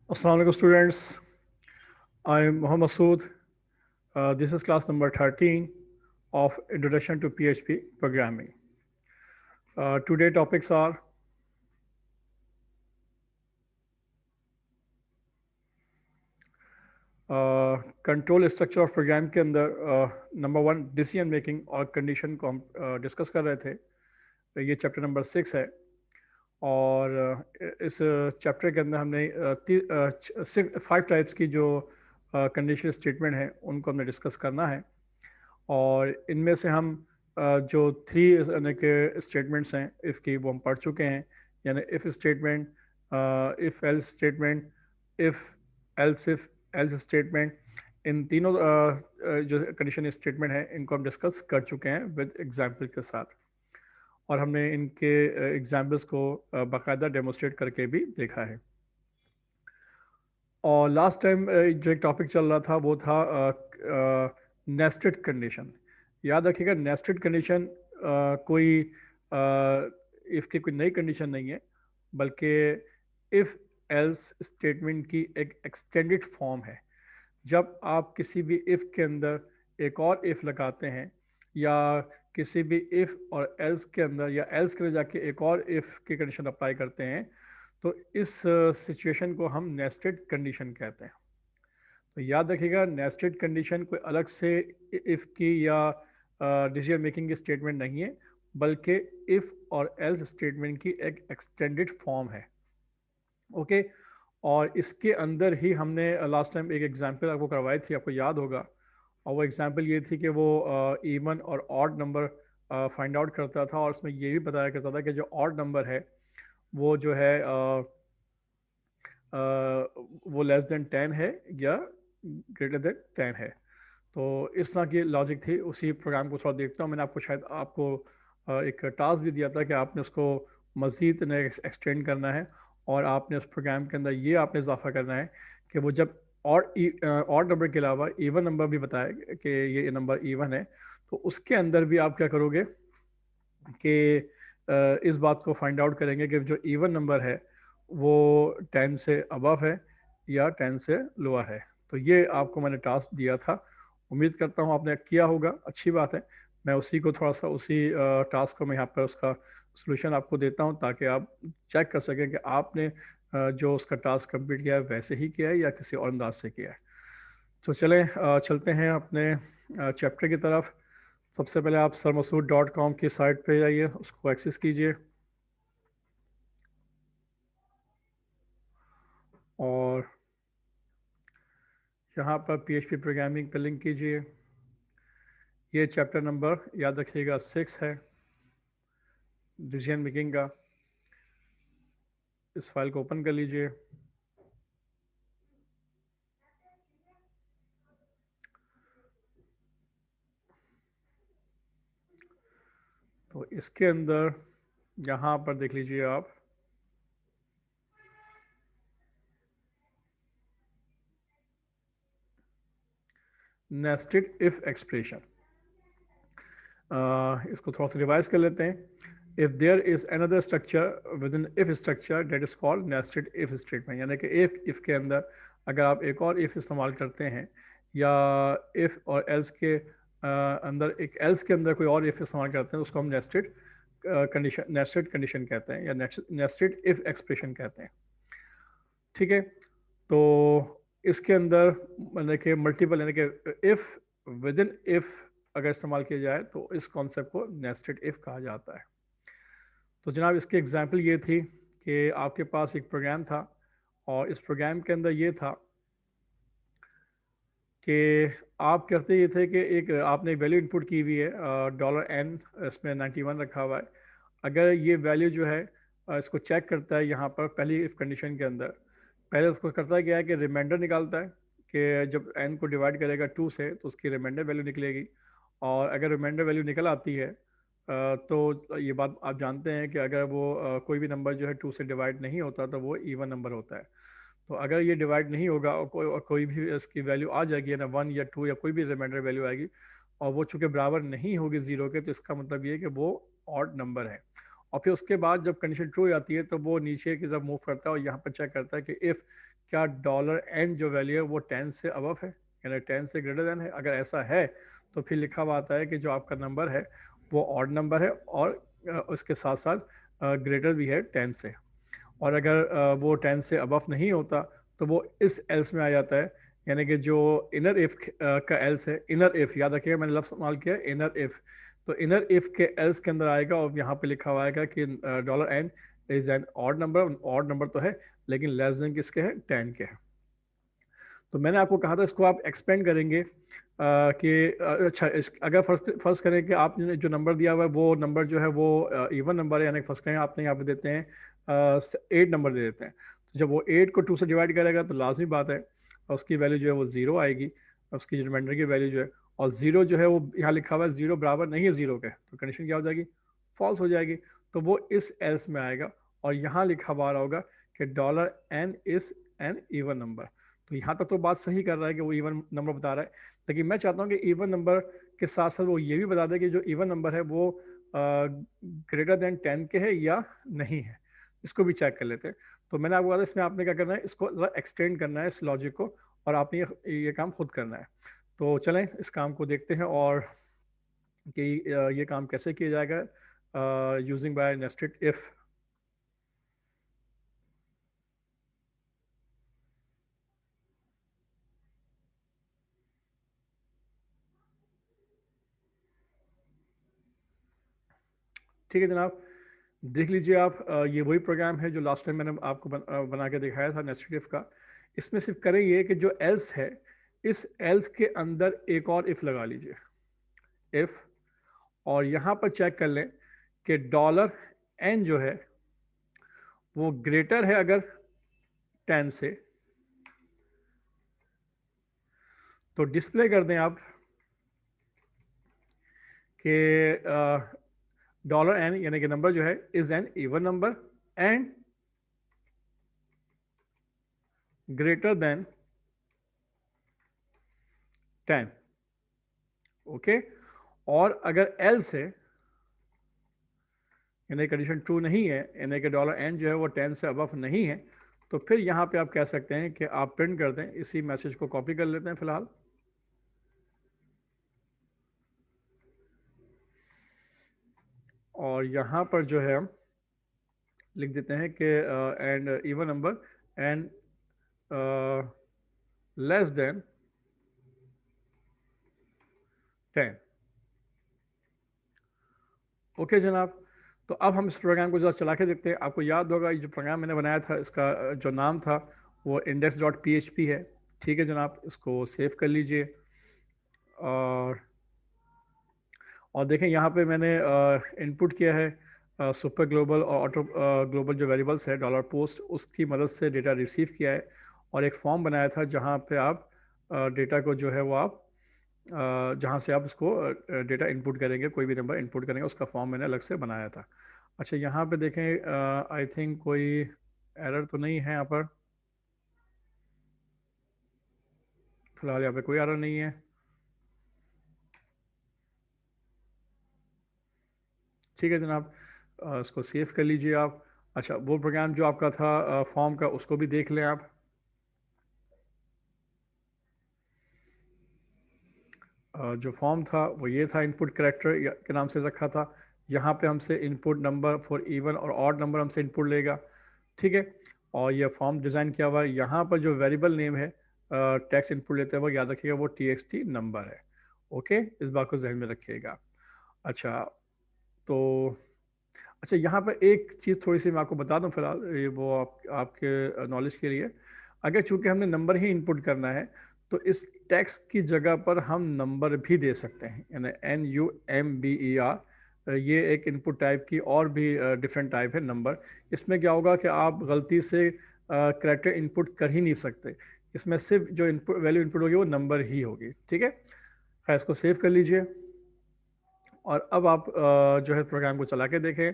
Assalamu alaikum students. I am Muhammad Masood. This is class number 13 of Introduction to PHP Programming. Today topics are control structure of program के अंदर number one decision making और condition को हम discuss कर रहे थे। ये chapter number 6 है और इस चैप्टर के अंदर हमने 5 टाइप्स की जो कंडीशन स्टेटमेंट है उनको हमने डिस्कस करना है और इनमें से हम जो 3 यानी कि स्टेटमेंट्स हैं इफ़ की वो हम पढ़ चुके हैं, यानी if statement, if else statement, if else statement. इन तीनों जो कंडीशन स्टेटमेंट है इनको हम डिस्कस कर चुके हैं विद एग्जाम्पल के साथ और हमने इनके एग्जाम्पल्स को बाकायदा डेमोस्ट्रेट करके भी देखा है। और लास्ट टाइम जो एक टॉपिक चल रहा था वो था नेस्टेड कंडीशन। याद रखिएगा, नेस्टेड कंडीशन कोई इफ़ की कोई नई कंडीशन नहीं है, बल्कि इफ़ एल्स स्टेटमेंट की एक एक्सटेंडेड फॉर्म है। जब आप किसी भी इफ़ के अंदर एक और इफ़ लगाते हैं या किसी भी इफ़ और एल्स के अंदर या एल्स के अंदर जाके एक और इफ़ की कंडीशन अप्लाई करते हैं, तो इस सिचुएशन को हम नेस्टेड कंडीशन कहते हैं। तो याद रखिएगा, नेस्टेड कंडीशन कोई अलग से इफ़ की या डिसीजन मेकिंग की स्टेटमेंट नहीं है, बल्कि इफ़ और एल्स स्टेटमेंट की एक एक्सटेंडेड फॉर्म है। ओके, और इसके अंदर ही हमने लास्ट टाइम एक एग्जांपल आपको करवाई थी, आपको याद होगा। और वो एग्जांपल ये थी कि वो इवन और ऑड नंबर फाइंड आउट करता था और उसमें ये भी बताया करता था कि जो ऑड नंबर है वो जो है वो लेस देन 10 है या ग्रेटर देन 10 है। तो इस तरह की लॉजिक थी। उसी प्रोग्राम को थोड़ा देखता हूँ। मैंने आपको शायद आपको एक टास्क भी दिया था कि आपने उसको मज़ीद एक्सटेंड करना है और आपने उस प्रोग्राम के अंदर ये आपने इजाफा करना है कि वो जब और नंबर के अलावा इवन नंबर भी बताए कि ये नंबर इवन है, तो उसके अंदर भी आप क्या करोगे कि इस बात को फाइंड आउट करेंगे कि जो इवन नंबर है वो 10 से अबव है या 10 से लोअर है। तो ये आपको मैंने टास्क दिया था, उम्मीद करता हूँ आपने किया होगा, अच्छी बात है। मैं उसी को थोड़ा सा उसी टास्क को मैं यहाँ पर उसका सोल्यूशन आपको देता हूँ ताकि आप चेक कर सकें कि आपने जो उसका टास्क कंप्लीट किया है वैसे ही किया है या किसी और अंदाज से किया है। तो चलें चलते हैं अपने चैप्टर की तरफ। सबसे पहले आप सरमसूद.com की साइट पे जाइए, उसको एक्सेस कीजिए और यहाँ पर PHP प्रोग्रामिंग पे लिंक कीजिए। ये चैप्टर नंबर याद रखिएगा 6 है डिसीजन मेकिंग का। इस फाइल को ओपन कर लीजिए। तो इसके अंदर यहाँ पर देख लीजिए आप, नेस्टेड इफ एक्सप्रेशन। इसको थोड़ा सा रिवाइज कर लेते हैं। If there is another structure within if structure that is called nested if statement, यानी कि इफ के अंदर अगर आप एक और इफ इस्तेमाल करते हैं या इफ और एल्स के अंदर एक एल्स के अंदर कोई और इफ इस्तेमाल करते हैं, उसको हम नेस्टेड कंडीशन कहते हैं या नेस्टेड इफ एक्सप्रेशन कहते हैं। ठीक है, तो इसके अंदर यानी कि मल्टीपल यानी कि इफ विद इन इफ अगर इस्तेमाल किया जाए तो इस कॉन्सेप्ट को नेस्टेड इफ कहा जाता है। तो जनाब इसकी एग्जांपल ये थी कि आपके पास एक प्रोग्राम था और इस प्रोग्राम के अंदर ये था कि आप करते ये थे कि एक आपने वैल्यू इनपुट की हुई है $n, इसमें 91 रखा हुआ है। अगर ये वैल्यू जो है इसको चेक करता है यहाँ पर पहली इफ कंडीशन के अंदर, पहले उसको करता क्या है कि रिमाइंडर निकालता है कि जब n को डिवाइड करेगा 2 से तो उसकी रिमाइंडर वैल्यू निकलेगी। और अगर रिमाइंडर वैल्यू निकल आती है तो ये बात आप जानते हैं कि अगर वो कोई भी नंबर जो है 2 से डिवाइड नहीं होता तो वो इवन नंबर होता है। तो अगर ये डिवाइड नहीं होगा और कोई भी इसकी वैल्यू आ जाएगी ना 1 या 2 या कोई भी रिमाइंडर वैल्यू आएगी और वो चूंकि बराबर नहीं होगी ज़ीरो के, तो इसका मतलब ये है कि वो ऑड नंबर है। और फिर उसके बाद जब कंडीशन ट्रू हो जाती है तो वो नीचे की तरफ मूव करता है और यहाँ पर चेक करता है कि इफ़ क्या डॉलर एन जो वैल्यू है वो 10 से अबव है, यानी 10 से ग्रेटर देन है। अगर ऐसा है तो फिर लिखा हुआ आता है कि जो आपका नंबर है वो ऑड नंबर है और उसके साथ साथ ग्रेटर भी है 10 से। और अगर वो 10 से अबव नहीं होता तो वो इस एल्स में आ जाता है, यानी कि जो इनर इफ का एल्स है, इनर इफ याद रखिएगा मैंने लफ्ज़ इस्तेमाल किया इनर इफ, तो इनर इफ के एल्स के अंदर आएगा और यहाँ पे लिखा हुआ आएगा कि dollar an is an odd number, odd number तो है लेकिन लेस देन किसके है, 10 के है। तो मैंने आपको कहा था इसको आप एक्सपेंड करेंगे कि अच्छा अगर फर्स्ट करें कि आपने जो नंबर दिया हुआ है वो नंबर जो है वो इवन नंबर है, यानी फर्स्ट करें आपने यहाँ पे देते हैं 8 नंबर दे देते हैं, तो जब वो 8 को 2 से डिवाइड करेगा तो लाजमी बात है उसकी वैल्यू जो है वो ज़ीरो आएगी, उसकी रिमाइंडर की वैल्यू जो है, और ज़ीरो जो है वो यहाँ लिखा हुआ है ज़ीरो बराबर नहीं है ज़ीरो के, तो कंडीशन क्या हो जाएगी, फॉल्स हो जाएगी। तो वो इस एल्स में आएगा और यहाँ लिखा हुआ होगा कि dollar an is an even number. तो यहाँ तक तो बात सही कर रहा है कि वो इवन नंबर बता रहा है, लेकिन मैं चाहता हूँ कि इवन नंबर के साथ साथ वो ये भी बता दे कि जो इवन नंबर है वो ग्रेटर देन 10 के है या नहीं है, इसको भी चेक कर लेते हैं। तो मैंने आपको कहा था इसमें आपने क्या करना है, इसको ज़रा एक्सटेंड करना है इस लॉजिक को, और आपने ये काम खुद करना है। तो चलें इस काम को देखते हैं और कि ये काम कैसे किया जाएगा यूजिंग बाय नेस्टेड इफ़। ठीक है जनाब, देख लीजिए आप ये वही प्रोग्राम है जो लास्ट टाइम मैंने आपको बना के दिखाया था नेस्टेड इफ का। इसमें सिर्फ करें ये कि जो एल्स है इस एल्स के अंदर एक और इफ लगा लीजिए, इफ, और यहाँ पर चेक कर लें कि डॉलर एन जो है वो ग्रेटर है अगर 10 से, तो डिस्प्ले कर दें आप कि डॉलर एन यानी कि नंबर जो है is an even number and greater than 10। Okay, और अगर एल से यानी कंडीशन ट्रू नहीं है, यानी कि डॉलर एन जो है वो 10 से अबव नहीं है, तो फिर यहाँ पे आप कह सकते हैं कि आप प्रिंट कर दें, इसी मैसेज को कॉपी कर लेते हैं फिलहाल, और यहाँ पर जो है लिख देते हैं कि and even number and less than 10। Okay जनाब, तो अब हम इस प्रोग्राम को ज़रा चला के देखते हैं। आपको याद होगा ये जो प्रोग्राम मैंने बनाया था इसका जो नाम था वो index.php है। ठीक है जनाब, इसको सेव कर लीजिए और देखें यहाँ पे मैंने इनपुट किया है सुपर ग्लोबल और ऑटो ग्लोबल जो वेरिएबल्स है डॉलर पोस्ट, उसकी मदद से डेटा रिसीव किया है, और एक फॉर्म बनाया था जहाँ पे आप डेटा को जो है वो आप जहाँ से आप इसको डेटा इनपुट करेंगे, कोई भी नंबर इनपुट करेंगे, उसका फॉर्म मैंने अलग से बनाया था। अच्छा यहाँ पे देखें आई थिंक कोई एरर तो नहीं है यहाँ पर, फिलहाल यहाँ पे कोई एरर नहीं है। ठीक है जनाब, इसको सेव कर लीजिए आप। अच्छा वो प्रोग्राम जो आपका था फॉर्म का, उसको भी देख लें आप। जो फॉर्म था वो ये था, इनपुट करेक्टर के नाम से रखा था। यहाँ पे हमसे इनपुट नंबर फॉर इवन और ऑड नंबर हमसे इनपुट लेगा। ठीक है, और ये फॉर्म डिज़ाइन किया हुआ है। यहाँ पर जो वेरिएबल नेम है टेक्स्ट इनपुट लेते हुए याद रखिएगा वो TXT नंबर है। ओके, इस बात को जहन में रखिएगा। अच्छा तो अच्छा यहाँ पर एक चीज़ थोड़ी सी मैं आपको बता दूँ फिलहाल, ये वो आपके नॉलेज के लिए। अगर चूंकि हमने नंबर ही इनपुट करना है तो इस टेक्स्ट की जगह पर हम नंबर भी दे सकते हैं, यानी NUMBER, ये एक इनपुट टाइप की और भी डिफरेंट टाइप है नंबर। इसमें क्या होगा कि आप गलती से करेक्टर इनपुट कर ही नहीं सकते, इसमें सिर्फ जो इनपुट वैल्यू इनपुट होगी वो नंबर ही होगी। ठीक है, खैर इसको सेव कर लीजिए और अब आप जो है प्रोग्राम को चला के देखें।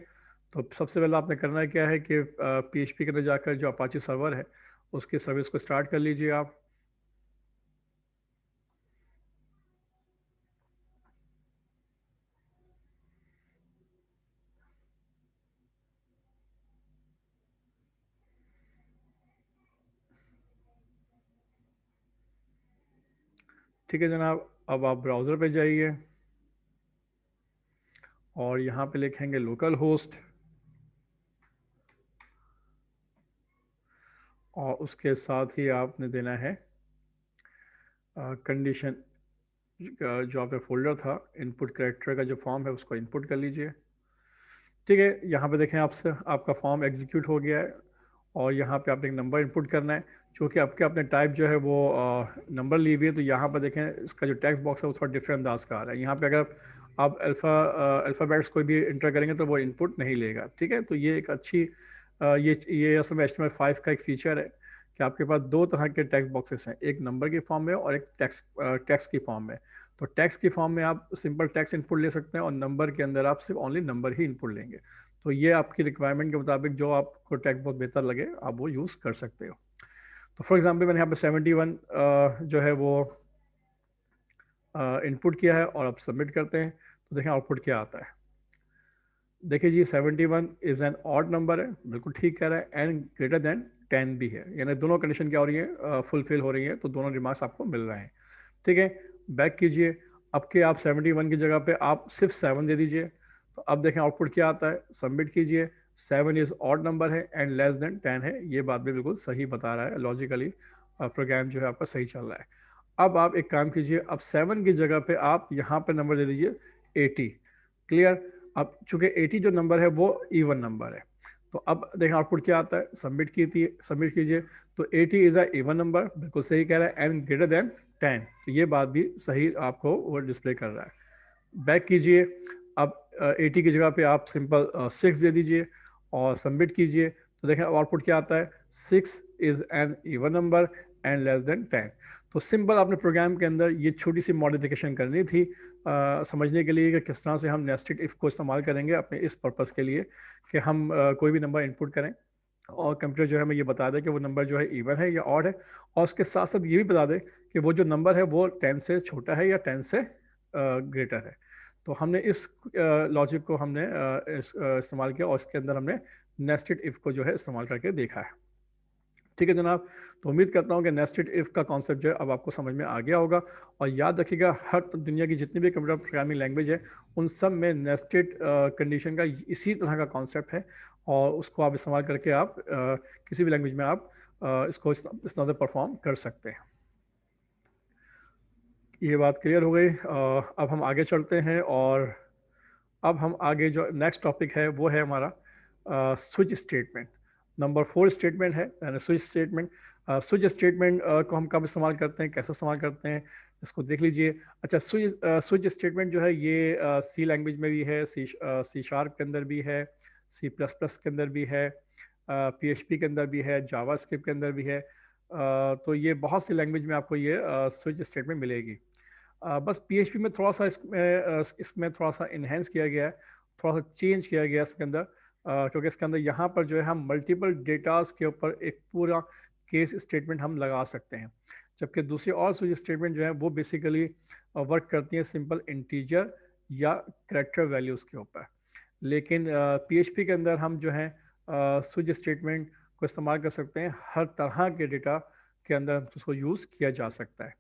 तो सबसे पहले आपने करना क्या है कि PHP के अंदर जाकर जो अपाची सर्वर है उसकी सर्विस को स्टार्ट कर लीजिए आप। ठीक है जनाब, अब आप ब्राउज़र पे जाइए और यहाँ पे लिखेंगे लोकल होस्ट और उसके साथ ही आपने देना है कंडीशन, जो आपका फोल्डर था इनपुट कैरेक्टर का जो फॉर्म है उसको इनपुट कर लीजिए। ठीक है, यहाँ पे देखें आपसे आपका फॉर्म एग्जीक्यूट हो गया है और यहाँ पे आपने एक नंबर इनपुट करना है। चूँकि आपके अपने टाइप जो है वो नंबर ली हुई है, तो यहाँ पर देखें इसका जो टेक्स्ट बॉक्स है वो थोड़ा डिफरेंट अंदाज का आ रहा है। यहाँ पे अगर आप अल्फ़ाबेट्स कोई भी इंटर करेंगे तो वो इनपुट नहीं लेगा। ठीक है, तो ये एक अच्छी ये असल में HTML5 का एक फ़ीचर है कि आपके पास दो तरह के टेक्स्ट बॉक्सेस हैं, एक नंबर की फॉर्म में और एक टेक्स्ट की फॉर्म में। तो टेक्स्ट की फॉर्म में आप सिंपल टेक्स्ट इनपुट ले सकते हैं और नंबर के अंदर आप सिर्फ ओनली नंबर ही इनपुट लेंगे। तो ये आपकी रिक्वायरमेंट के मुताबिक जो आपको टेक्स्ट बहुत बेहतर लगे आप वो यूज़ कर सकते हो। तो फॉर एग्जांपल मैंने यहाँ पे 71 जो है वो इनपुट किया है और आप सबमिट करते हैं तो देखें आउटपुट क्या आता है। देखिए जी 71 इज़ एन ऑड नंबर है, बिल्कुल ठीक कह रहा है, एंड ग्रेटर देन 10 भी है, यानी दोनों कंडीशन क्या हो रही है, फुलफिल हो रही है, तो दोनों रिमार्क्स आपको मिल रहे हैं। ठीक है, बैक कीजिए। अब के आप 71 की जगह पे आप सिर्फ 7 दे दीजिए, तो अब देखें आउटपुट क्या आता है। सबमिट कीजिए। 7 इज़ ऑड नंबर है एंड लेस देन 10 है, ये बात भी बिल्कुल सही बता रहा है, लॉजिकली प्रोग्राम जो है आपका सही चल रहा है। अब आप एक काम कीजिए, अब 7 की जगह पे आप यहाँ पे नंबर दे दीजिए 80। क्लियर। अब चूंकि 80 जो नंबर है वो इवन नंबर है, तो अब देखें आउटपुट क्या आता है। सबमिट कीजिए। तो 80 इज़ अ इवन नंबर, बिल्कुल सही कह रहा है, एंड ग्रेटर देन 10, तो ये बात भी सही आपको वो डिस्प्ले कर रहा है। बैक कीजिए। अब 80 की जगह पे आप सिंपल 6 दे दीजिए और सबमिट कीजिए। तो देखें आउटपुट क्या आता है। 6 is an even number and less than 10। तो सिंपल आपने प्रोग्राम के अंदर ये छोटी सी मॉडिफिकेशन करनी थी समझने के लिए कि किस तरह से हम नेस्टेड इफ़ को इस्तेमाल करेंगे अपने इस पर्पज़ के लिए कि हम कोई भी नंबर इनपुट करें और कंप्यूटर जो है हमें ये बता दे कि वो नंबर जो है इवन है या ऑड है, और उसके साथ साथ ये भी बता दे कि वो जो नंबर है वो 10 से छोटा है या 10 से ग्रेटर है। तो हमने इस लॉजिक को हमने इस्तेमाल किया और इसके अंदर हमने नेस्टेड इफ़ को जो है इस्तेमाल करके देखा है। ठीक है जनाब, तो उम्मीद करता हूँ कि नेस्टेड इफ़ का कॉन्सेप्ट जो है अब आपको समझ में आ गया होगा। और याद रखिएगा हर दुनिया की जितनी भी कंप्यूटर प्रोग्रामिंग लैंग्वेज है उन सब में नेस्टेड कंडीशन का इसी तरह का कॉन्सेप्ट है और उसको आप इस्तेमाल करके आप किसी भी लैंग्वेज में आप इसको इस तरह से परफॉर्म कर सकते हैं। ये बात क्लियर हो गई। अब हम आगे चलते हैं और अब हम आगे जो नेक्स्ट टॉपिक है वो है हमारा स्विच स्टेटमेंट। नंबर 4 स्टेटमेंट है यानी स्विच स्टेटमेंट। स्विच स्टेटमेंट को हम कब इस्तेमाल करते हैं, कैसे इस्तेमाल करते हैं, इसको देख लीजिए। अच्छा, स्विच स्टेटमेंट जो है ये सी लैंग्वेज में भी है, सी शार्प के अंदर भी है, C++ के अंदर भी है, PHP के अंदर भी है, जावा स्क्रिप्ट के अंदर भी है। तो ये बहुत सी लैंग्वेज में आपको ये स्विच स्टेटमेंट मिलेगी। बस PHP में थोड़ा सा इसमें थोड़ा सा इन्हेंस किया गया है, थोड़ा सा चेंज किया गया है इसके अंदर, क्योंकि इसके अंदर यहाँ पर जो है हम मल्टीपल डेटास के ऊपर एक पूरा केस स्टेटमेंट हम लगा सकते हैं, जबकि दूसरी और स्विच स्टेटमेंट जो है वो बेसिकली वर्क करती है सिंपल इंटीजर या करेक्टर वैल्यूज़ के ऊपर। लेकिन PHP के अंदर हम जो है स्विच स्टेटमेंट को इस्तेमाल कर सकते हैं, हर तरह के डेटा के अंदर उसको यूज़ किया जा सकता है।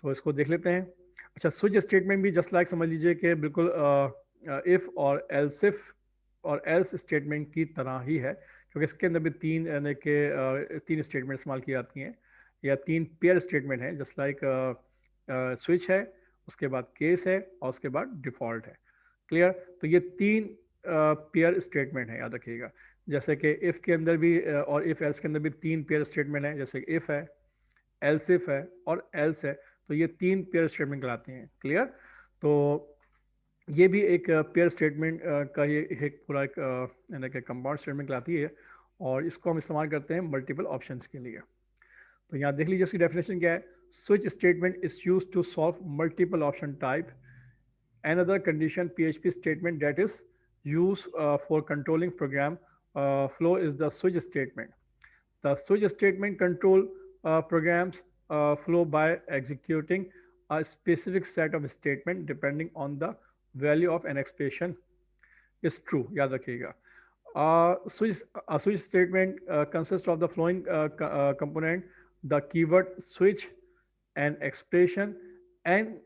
तो इसको देख लेते हैं। अच्छा, स्विच स्टेटमेंट भी जस्ट लाइक समझ लीजिए कि बिल्कुल इफ़ और एल्स इफ और एल्स स्टेटमेंट की तरह ही है, क्योंकि इसके अंदर भी तीन यानी कि तीन स्टेटमेंट इस्तेमाल की जाती हैं या तीन पेयर स्टेटमेंट हैं, जस्ट लाइक स्विच है, उसके बाद केस है और उसके बाद डिफ़ॉल्ट है। क्लियर। तो ये तीन पेयर स्टेटमेंट है, याद रखिएगा। जैसे कि इफ़ के अंदर भी और इफ़ एल्स के अंदर भी तीन पेयर स्टेटमेंट है, जैसे इफ़ है, एल्स इफ है और एल्स है, तो ये तीन पेयर स्टेटमेंट कहलाते हैं। क्लियर। तो ये भी एक पेयर स्टेटमेंट का ये एक पूरा एक यानी कि कंपाउंड स्टेटमेंट कहलाती है और इसको हम इस्तेमाल करते हैं मल्टीपल ऑप्शंस के लिए। तो यहाँ देख लीजिए इसकी डेफिनेशन क्या है। Switch statement is use to solve multiple option type. Another condition PHP statement that is used for controlling program flow is the switch statement. The switch statement control programs flow by executing a specific set of statement depending on the value of an expression is true. याद रखिएगा। A switch statement consists of the following component: the keyword switch, an expression, and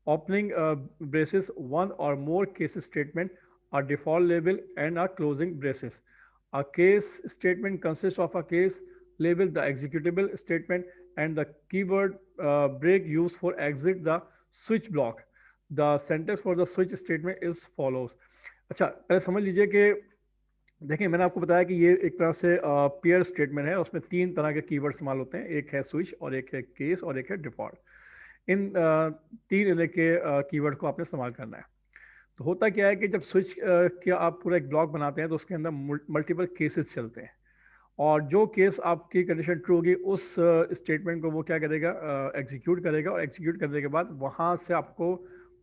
opening braces, one or more case statement, a default label, and a closing braces. A case statement consists of a case label, the executable statement, and the keyword break used for exit the switch block. The sentence for the switch statement is follows. अच्छा, पहले समझ लीजिए कि देखिए मैंने आपको बताया कि ये एक तरह से पेयर स्टेटमेंट है, उसमें तीन तरह के कीवर्ड इस्तेमाल होते हैं, एक है स्विच और एक है केस और एक है डिफॉल्ट। इन तीन इन्हें के कीवर्ड को आपने इस्तेमाल करना है। तो होता क्या है कि जब स्विच का आप पूरा एक ब्लॉक बनाते हैं तो उसके अंदर मल्टीपल केसेस चलते हैं, और जो केस आपकी कंडीशन ट्रू होगी उस स्टेटमेंट को वो क्या करेगा, एग्जीक्यूट करेगा, और एग्जीक्यूट करने के बाद वहाँ से आपको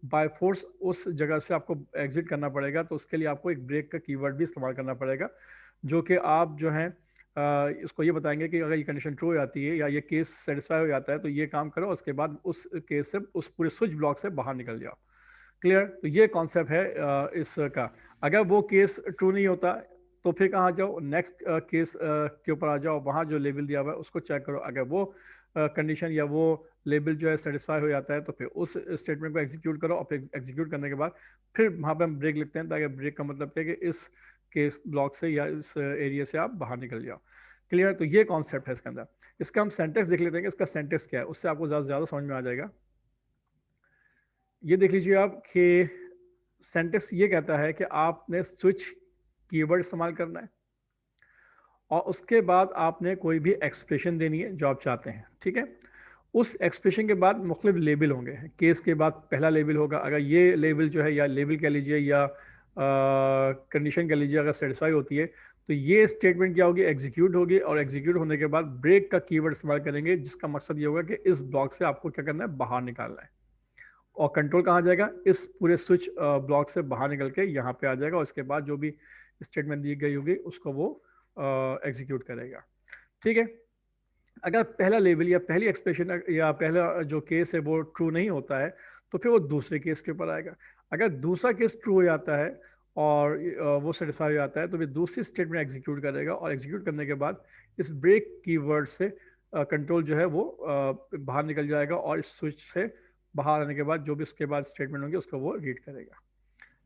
बाय फोर्स उस जगह से आपको एग्जिट करना पड़ेगा। तो उसके लिए आपको एक ब्रेक का कीवर्ड भी इस्तेमाल करना पड़ेगा, जो कि आप जो है इसको ये बताएंगे कि अगर ये कंडीशन ट्रू हो जाती है या ये केस सेटिस्फाई हो जाता है तो ये काम करो, उसके बाद उस केस से, उस पूरे स्विच ब्लॉक से बाहर निकल जाओ। क्लियर? तो ये कॉन्सेप्ट है इसका। अगर वो केस ट्रू नहीं होता तो फिर कहाँ जाओ, नेक्स्ट केस के ऊपर आ जाओ, वहाँ जो लेबल दिया हुआ है उसको चेक करो। अगर वो कंडीशन या वो लेबल जो है सेटिस्फाई हो जाता है तो फिर उस स्टेटमेंट को एग्जीक्यूट करो, और फिर एग्जीक्यूट करने के बाद फिर वहाँ पे हम ब्रेक लिखते हैं, ताकि ब्रेक का मतलब है कि इस केस ब्लॉक से या इस एरिया से आप बाहर निकल जाओ। क्लियर? तो ये कॉन्सेप्ट है इसके अंदर। इसका हम सेंटेक्स देख लेते हैं कि इसका सेंटेक्स क्या है, उससे आपको ज़्यादा से ज़्यादा समझ में आ जाएगा। ये देख लीजिए आप कि सेंटेक्स ये कहता है कि आपने स्विच कीवर्ड इस्तेमाल करना है, और उसके बाद आपने कोई भी एक्सप्रेशन देनी है जो आप चाहते हैं। ठीक है? उस एक्सप्रेशन के बाद मुख्तलिफ लेबल होंगे। केस के बाद पहला लेबल होगा, अगर ये लेबल जो है, या लेबल कह लीजिए या कंडीशन कह लीजिए, अगर सेटिस्फाई होती है तो ये स्टेटमेंट क्या होगी, एग्जीक्यूट होगी, और एग्जीक्यूट होने के बाद ब्रेक का कीवर्ड इस्तेमाल करेंगे, जिसका मकसद ये होगा कि इस ब्लॉक से आपको क्या करना है, बाहर निकालना है। और कंट्रोल कहाँ जाएगा, इस पूरे स्विच ब्लॉक से बाहर निकल के यहाँ पे आ जाएगा, और उसके बाद जो भी स्टेटमेंट दी गई होगी उसको वो एग्जीक्यूट करेगा। ठीक है? अगर पहला लेबल या पहली एक्सप्रेशन या पहला जो केस है वो ट्रू नहीं होता है तो फिर वो दूसरे केस के ऊपर आएगा। अगर दूसरा केस ट्रू हो जाता है और वो सेटिस्फाई हो जाता है तो फिर दूसरी स्टेटमेंट एग्जीक्यूट करेगा, और एग्जीक्यूट करने के बाद इस ब्रेक कीवर्ड से कंट्रोल जो है वो बाहर निकल जाएगा, और इस स्विच से बाहर आने के बाद जो भी उसके बाद स्टेटमेंट होंगे उसको वो रीड करेगा।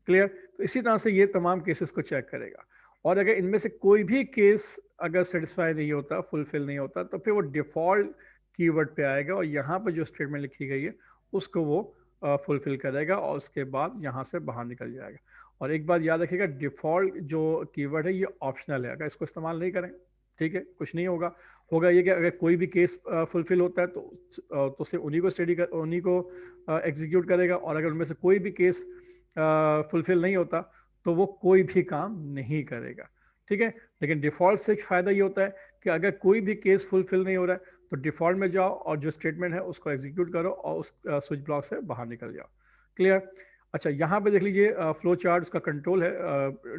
क्लियर? तो इसी तरह से ये तमाम केसेस को चेक करेगा, और अगर इनमें से कोई भी केस अगर सेटिस्फाई नहीं होता, फुलफिल नहीं होता, तो फिर वो डिफ़ॉल्ट कीवर्ड पे आएगा, और यहाँ पर जो स्टेटमेंट लिखी गई है उसको वो फुलफिल करेगा, और उसके बाद यहाँ से बाहर निकल जाएगा। और एक बात याद रखिएगा, डिफ़ॉल्ट जो कीवर्ड है ये ऑप्शनल है, अगर इसको इस्तेमाल नहीं करें, ठीक है, कुछ नहीं होगा। होगा ये कि अगर कोई भी केस फुलफिल होता है तो सिर्फ उन्हीं को उन्हीं को एग्जीक्यूट करेगा, और अगर उनमें से कोई भी केस फुलफिल नहीं होता तो वो कोई भी काम नहीं करेगा। ठीक है? लेकिन डिफ़ॉल्ट से फ़ायदा ये होता है कि अगर कोई भी केस फुलफिल नहीं हो रहा है तो डिफ़ॉल्ट में जाओ और जो स्टेटमेंट है उसको एग्जीक्यूट करो, और उस स्विच ब्लॉक से बाहर निकल जाओ। क्लियर? अच्छा, यहाँ पे देख लीजिए फ्लो चार्ट, उसका कंट्रोल है,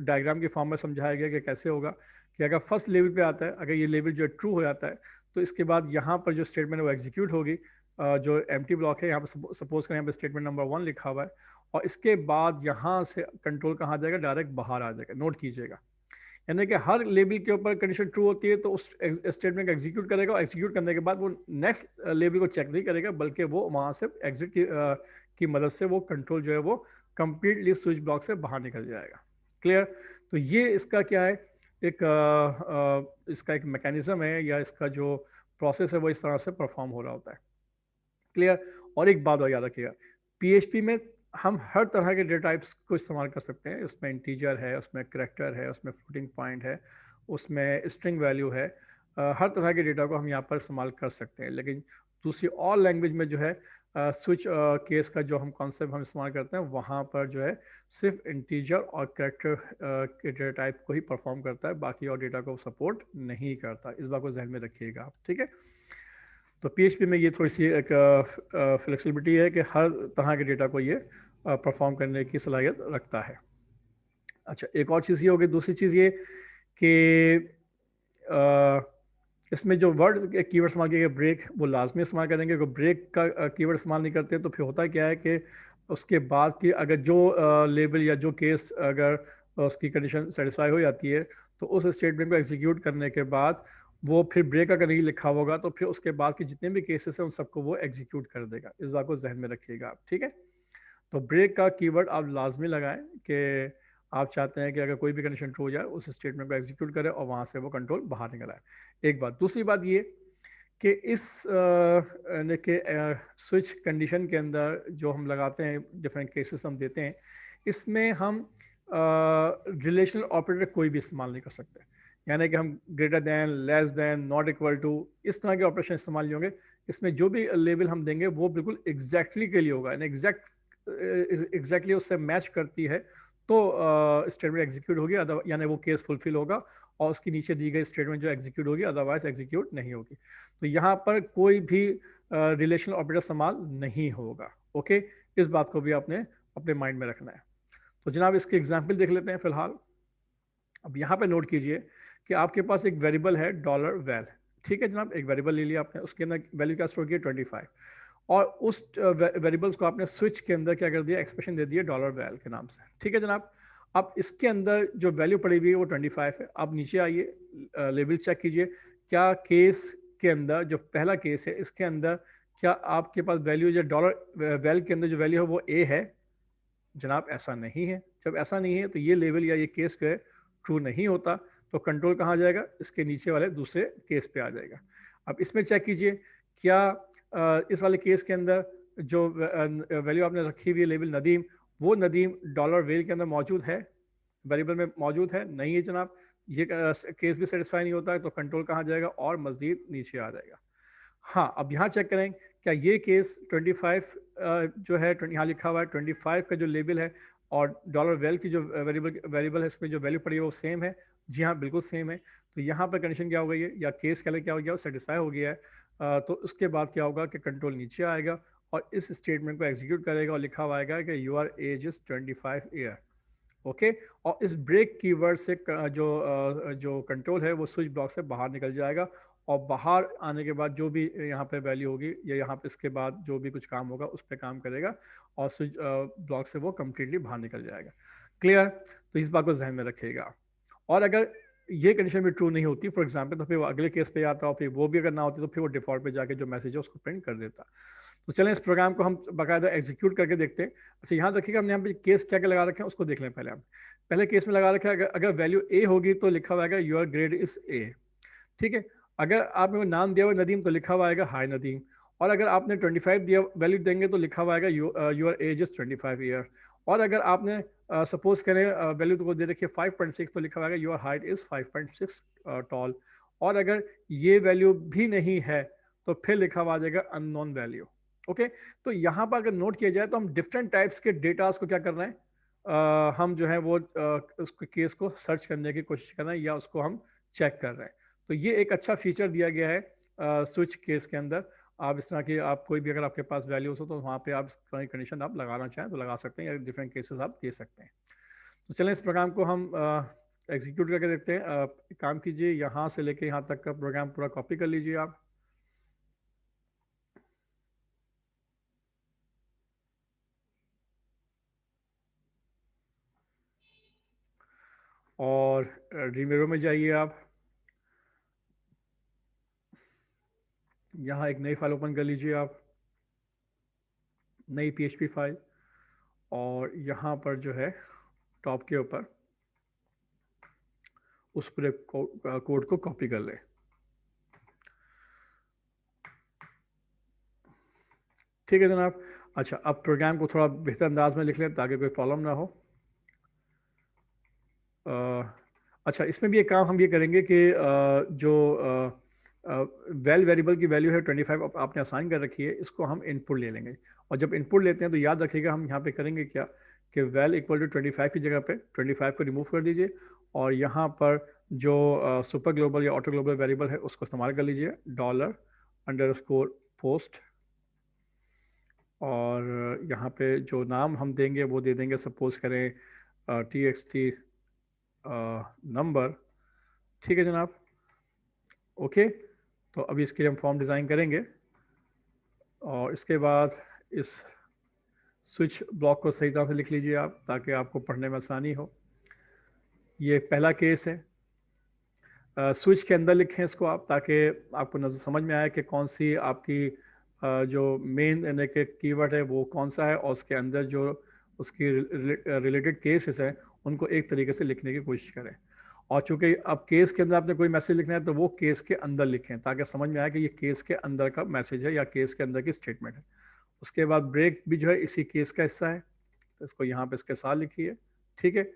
डायग्राम के फॉर्म में समझाया गया कि कैसे होगा। कि अगर फर्स्ट लेवल पे आता है, अगर ये लेवल जो ट्रू हो जाता है तो इसके बाद यहाँ पर जो स्टेटमेंट है वो एग्जीक्यूट होगी। जो एम्प्टी ब्लॉक है यहाँ पर सपोज करें यहाँ पर स्टेटमेंट नंबर 1 लिखा हुआ है, और इसके बाद यहाँ से कंट्रोल कहाँ जाएगा, डायरेक्ट बाहर आ जाएगा। नोट कीजिएगा, यानी कि हर लेबल के ऊपर कंडीशन ट्रू होती है तो उस स्टेटमेंट को एग्जीक्यूट करेगा, और एग्जीक्यूट करने के बाद वो नेक्स्ट लेबल को चेक नहीं करेगा, बल्कि वो वहाँ से एग्जिट की मदद से वो कंट्रोल जो है वो कंप्लीटली स्विच ब्लॉक से बाहर निकल जाएगा। क्लियर? तो ये इसका क्या है, एक इसका एक मैकेनिज्म है, या इसका जो प्रोसेस है वो इस तरह से परफॉर्म हो रहा होता है। क्लियर? और एक बात और याद रखिएगा, पीएचपी में हम हर तरह के डेटा टाइप्स को इस्तेमाल कर सकते हैं। उसमें इंटीजर है, उसमें करैक्टर है, उसमें फ्लोटिंग पॉइंट है, उसमें स्ट्रिंग वैल्यू है। हर तरह के डेटा को हम यहाँ पर इस्तेमाल कर सकते हैं। लेकिन दूसरी और लैंग्वेज में जो है स्विच केस का जो हम कॉन्सेप्ट हम इस्तेमाल करते हैं, वहाँ पर जो है सिर्फ इंटीजर और करैक्टर के डेटा टाइप को ही परफॉर्म करता है, बाकी और डेटा को सपोर्ट नहीं करता। इस बात को जहन में रखिएगा आप। ठीक है? तो पीएचपी में ये थोड़ी सी एक फ्लेक्सिबिलिटी है कि हर तरह के डेटा को ये परफॉर्म करने की सलाहियत रखता है। अच्छा, एक और चीज़ ये होगी, दूसरी चीज़ ये कि इसमें जो वर्ड कीवर्ड इस्तेमाल किया गया ब्रेक, वो लाजमी इस्तेमाल करेंगे। अगर ब्रेक का कीवर्ड इस्तेमाल नहीं करते तो फिर होता क्या है कि उसके बाद की अगर जो लेबल या जो केस अगर उसकी कंडीशन सेटिस्फाई हो जाती है तो उस स्टेटमेंट को एग्जीक्यूट करने के बाद वो फिर ब्रेक अगर नहीं लिखा होगा तो फिर उसके बाद के जितने भी केसेस हैं उन सबको वो एग्जीक्यूट कर देगा। इस बात को जहन में रखिएगा आप, ठीक है। तो ब्रेक का कीवर्ड आप लाजमी लगाएं कि आप चाहते हैं कि अगर कोई भी कंडीशन ट्रू हो जाए उस स्टेटमेंट को एग्जीक्यूट करें और वहाँ से वो कंट्रोल बाहर निकल आए। एक बात। दूसरी बात ये कि इस यानी कि स्विच कंडीशन के अंदर जो हम लगाते हैं, डिफरेंट केसेस हम देते हैं, इसमें हम रिलेशनल ऑपरेटर कोई भी इस्तेमाल नहीं कर सकते। यानी कि हम greater than, less than, not equal to, इस तरह के ऑपरेशन इस्तेमाल नहीं होंगे। इसमें जो भी लेबल हम देंगे वो बिल्कुल एग्जैक्टली के लिए होगा, यानी एग्जैक्टली उससे मैच करती है तो स्टेटमेंट एग्जीक्यूट होगी, अदर यानी वो केस फुलफिल होगा और उसकी नीचे दी गई स्टेटमेंट जो एग्जीक्यूट होगी, अदरवाइज एग्जीक्यूट नहीं होगी। तो यहाँ पर कोई भी रिलेशनल ऑपरेटर इस्तेमाल नहीं होगा। ओके, इस बात को भी आपने अपने माइंड में रखना है। तो जनाब इसके एग्जाम्पल देख लेते हैं फिलहाल। अब यहाँ पे नोट कीजिए कि आपके पास एक वेरिएबल है डॉलर वैल, ठीक है जनाब। एक वेरिएबल ले लिया आपने, उसके अंदर वैल्यू क्या स्टोर किया 25, और उस वेरिएबल्स को आपने स्विच के अंदर क्या कर दिया, एक्सप्रेशन दे दिया डॉलर वैल के नाम से, ठीक है जनाब। अब इसके अंदर जो वैल्यू पड़ी हुई है वो 25 है। अब नीचे आइए, लेबल चेक कीजिए, क्या केस के अंदर जो पहला केस है इसके अंदर क्या आपके पास वैल्यू जो डॉलर वैल के अंदर जो वैल्यू है वो ए है? जनाब ऐसा नहीं है। जब ऐसा नहीं है तो ये लेवल या ये केस जो है ट्रू नहीं होता, तो कंट्रोल कहाँ जाएगा, इसके नीचे वाले दूसरे केस पे आ जाएगा। अब इसमें चेक कीजिए, क्या इस वाले केस के अंदर जो वैल्यू आपने रखी हुई है लेवल नदीम, वो नदीम डॉलर वेल के अंदर मौजूद है, वेरिएबल में मौजूद है? नहीं है जनाब। ये केस भी सेटिस्फाई नहीं होता है, तो कंट्रोल कहाँ जाएगा और मज़ीद नीचे आ जाएगा। हाँ, अब यहाँ चेक करें, क्या ये केस 25 जो है, यहाँ लिखा हुआ है 25 का जो लेबल है और डॉलर वेल की जो वेरिएबल है इसमें जो वैल्यू पड़ी है वो सेम है? जी हाँ, बिल्कुल सेम है। तो यहाँ पर कंडीशन क्या हो गई है, या केस क्या क्या हो गया, वो सेटिस्फाई हो गया है। तो उसके बाद क्या होगा कि कंट्रोल नीचे आएगा और इस स्टेटमेंट को एग्जीक्यूट करेगा और लिखा हुआ आएगा कि your age is 25 year. Okay, और इस ब्रेक कीवर्ड से जो कंट्रोल है वो स्विच ब्लॉक से बाहर निकल जाएगा, और बाहर आने के बाद जो भी यहाँ पे वैल्यू होगी या यहाँ पे इसके बाद जो भी कुछ काम होगा उस पर काम करेगा और स्विच ब्लॉक से वो कम्प्लीटली बाहर निकल जाएगा। क्लियर? तो इस बात को जहन में रखिएगा। और अगर ये कंडीशन भी ट्रू नहीं होती फॉर एग्जाम्पल, तो फिर वो अगले केस पे आता, और फिर वो भी अगर ना होती तो फिर वो डिफॉल्ट पे जाके जो मैसेज है उसको प्रिंट कर देता। तो चलें इस प्रोग्राम को हम बाकायदा एग्जीक्यूट करके देखते हैं। अच्छा, यहाँ देखिएगा हमने यहाँ पे केस क्या क्या लगा रखे हैं उसको देख लें पहले हम। पहले केस में लगा रखा है अगर वैल्यू ए होगी तो लिखा हुआ है योर ग्रेड इज ए, ठीक है। अगर आपने नाम दिया हुआ नदीम तो लिखा हुआ आएगा हाई नदीम, और अगर आपने 25 दिया वैल्यू देंगे तो लिखा हुआ आएगा योर एज इज 25 ईयर, और अगर आपने सपोज करें वैल्यू तो दे रखिए 5.6 तो लिखा हुआ आएगा योर हाइट इज 5.6 टॉल, और अगर ये वैल्यू भी नहीं है तो फिर लिखा हुआ आ जाएगा अननोन वैल्यू। ओके, तो यहाँ पर अगर नोट किया जाए तो हम डिफरेंट टाइप्स के डेटास को क्या कर रहे हैं, हम जो है वो उसके केस को सर्च करने की कोशिश कर रहे हैं या उसको हम चेक कर रहे हैं। तो ये एक अच्छा फीचर दिया गया है स्विच केस के अंदर। आप इस तरह की आप कोई भी अगर आपके पास वैल्यूज हो तो वहाँ पे आप इस तरह की कंडीशन आप लगाना चाहें तो लगा सकते हैं, या डिफरेंट केसेस आप दे सकते हैं। तो चलें इस प्रोग्राम को हम एग्जीक्यूट करके देखते हैं। काम कीजिए, यहाँ से लेके यहाँ तक का प्रोग्राम पूरा कॉपी कर लीजिए आप। और रीमेरो में जाइए आप, यहाँ एक नई फाइल ओपन कर लीजिए आप, नई PHP फाइल, और यहाँ पर जो है टॉप के ऊपर उस पूरे कोड को कॉपी कर ले। ठीक है जनाब। अच्छा, अब प्रोग्राम को थोड़ा बेहतर अंदाज में लिख लें ताकि कोई प्रॉब्लम ना हो। अच्छा, इसमें भी एक काम हम ये करेंगे कि जो वेल वेरिएबल की वैल्यू है 25 आपने असाइन कर रखी है, इसको हम इनपुट ले लेंगे। और जब इनपुट लेते हैं तो याद रखिएगा हम यहाँ पे करेंगे क्या कि वेल इक्वल टू 25 की जगह पे 25 को रिमूव कर दीजिए, और यहाँ पर जो सुपर ग्लोबल या ऑटो ग्लोबल वेरिएबल है उसको इस्तेमाल कर लीजिए, $_पोस्ट, और यहाँ पे जो नाम हम देंगे वो दे देंगे, सपोज करें TXT नंबर। ठीक है जनाब। ओके, तो अभी इसके लिए हम फॉर्म डिज़ाइन करेंगे, और इसके बाद इस स्विच ब्लॉक को सही तरह से लिख लीजिए आप ताकि आपको पढ़ने में आसानी हो। ये पहला केस है। स्विच के अंदर लिखें इसको आप, ताकि आपको नजर समझ में आए कि कौन सी आपकी जो मेन यानी कि कीवर्ड है वो कौन सा है, और उसके अंदर जो उसकी रिलेटेड केसेस है उनको एक तरीके से लिखने की कोशिश करें। और चूंकि अब केस के अंदर आपने कोई मैसेज लिखना है तो वो केस के अंदर लिखें, ताकि समझ में आए कि ये केस के अंदर का मैसेज है या केस के अंदर की स्टेटमेंट है। उसके बाद ब्रेक भी जो है इसी केस का हिस्सा है, तो इसको यहाँ पे इसके साथ लिखिए। ठीक है,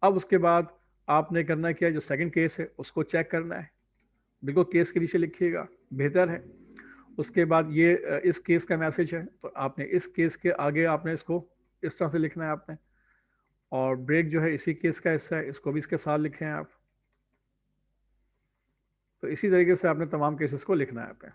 अब उसके बाद आपने करना क्या है, जो सेकंड केस है उसको चेक करना है, बिल्कुल केस के नीचे लिखिएगा, बेहतर है। उसके बाद ये इस केस का मैसेज है, तो आपने इस केस के आगे आपने इसको इस तरह से लिखना है आपने। और ब्रेक जो है इसी केस का हिस्सा है, इसको भी इसके साथ लिखें आप। तो इसी तरीके से आपने तमाम केसेस को लिखना है आपने।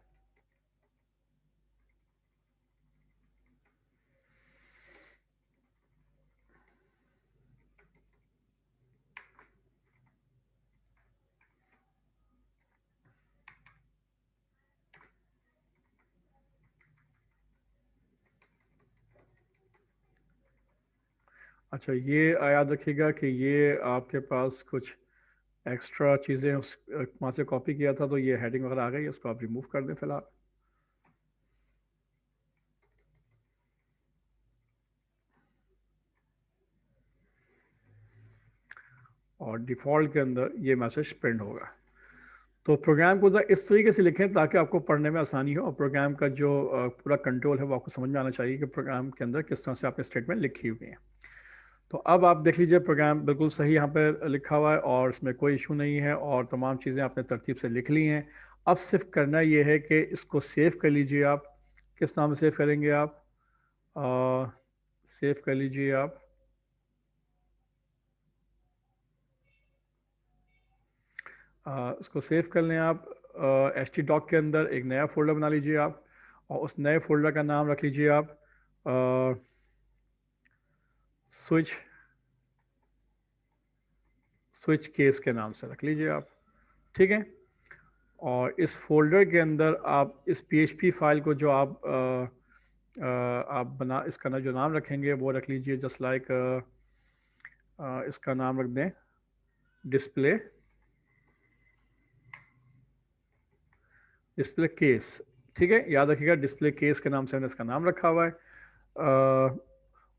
अच्छा, ये याद रखिएगा कि ये आपके पास कुछ एक्स्ट्रा चीज़ें उस वहाँ से कॉपी किया था, तो ये हेडिंग वगैरह आ गई, इसको आप रिमूव कर दें फिलहाल। और डिफ़ॉल्ट के अंदर ये मैसेज प्रिंट होगा। तो प्रोग्राम को इस तरीके से लिखें ताकि आपको पढ़ने में आसानी हो, और प्रोग्राम का जो पूरा कंट्रोल है वो आपको समझ में आना चाहिए कि प्रोग्राम के अंदर किस तरह से आपने स्टेटमेंट लिखी हुई है। तो अब आप देख लीजिए, प्रोग्राम बिल्कुल सही यहाँ पर लिखा हुआ है और इसमें कोई इशू नहीं है, और तमाम चीज़ें आपने तरतीब से लिख ली हैं। अब सिर्फ करना ये है कि इसको सेव कर लीजिए आप। किस नाम से सेव करेंगे आप? सेव कर लीजिए आप। इसको सेव कर लें आप। htdoc के अंदर एक नया फ़ोल्डर बना लीजिए आप, और उस नए फ़ोल्डर का नाम रख लीजिए आप स्विच स्विच केस के नाम से रख लीजिए आप। ठीक है, और इस फोल्डर के अंदर आप इस PHP फाइल को जो आप बना इसका ना जो नाम रखेंगे वो रख लीजिए, जस्ट लाइक इसका नाम रख दें डिस्प्ले डिस्प्ले केस। ठीक है, याद रखिएगा डिस्प्ले केस के नाम से हमने इसका नाम रखा हुआ है।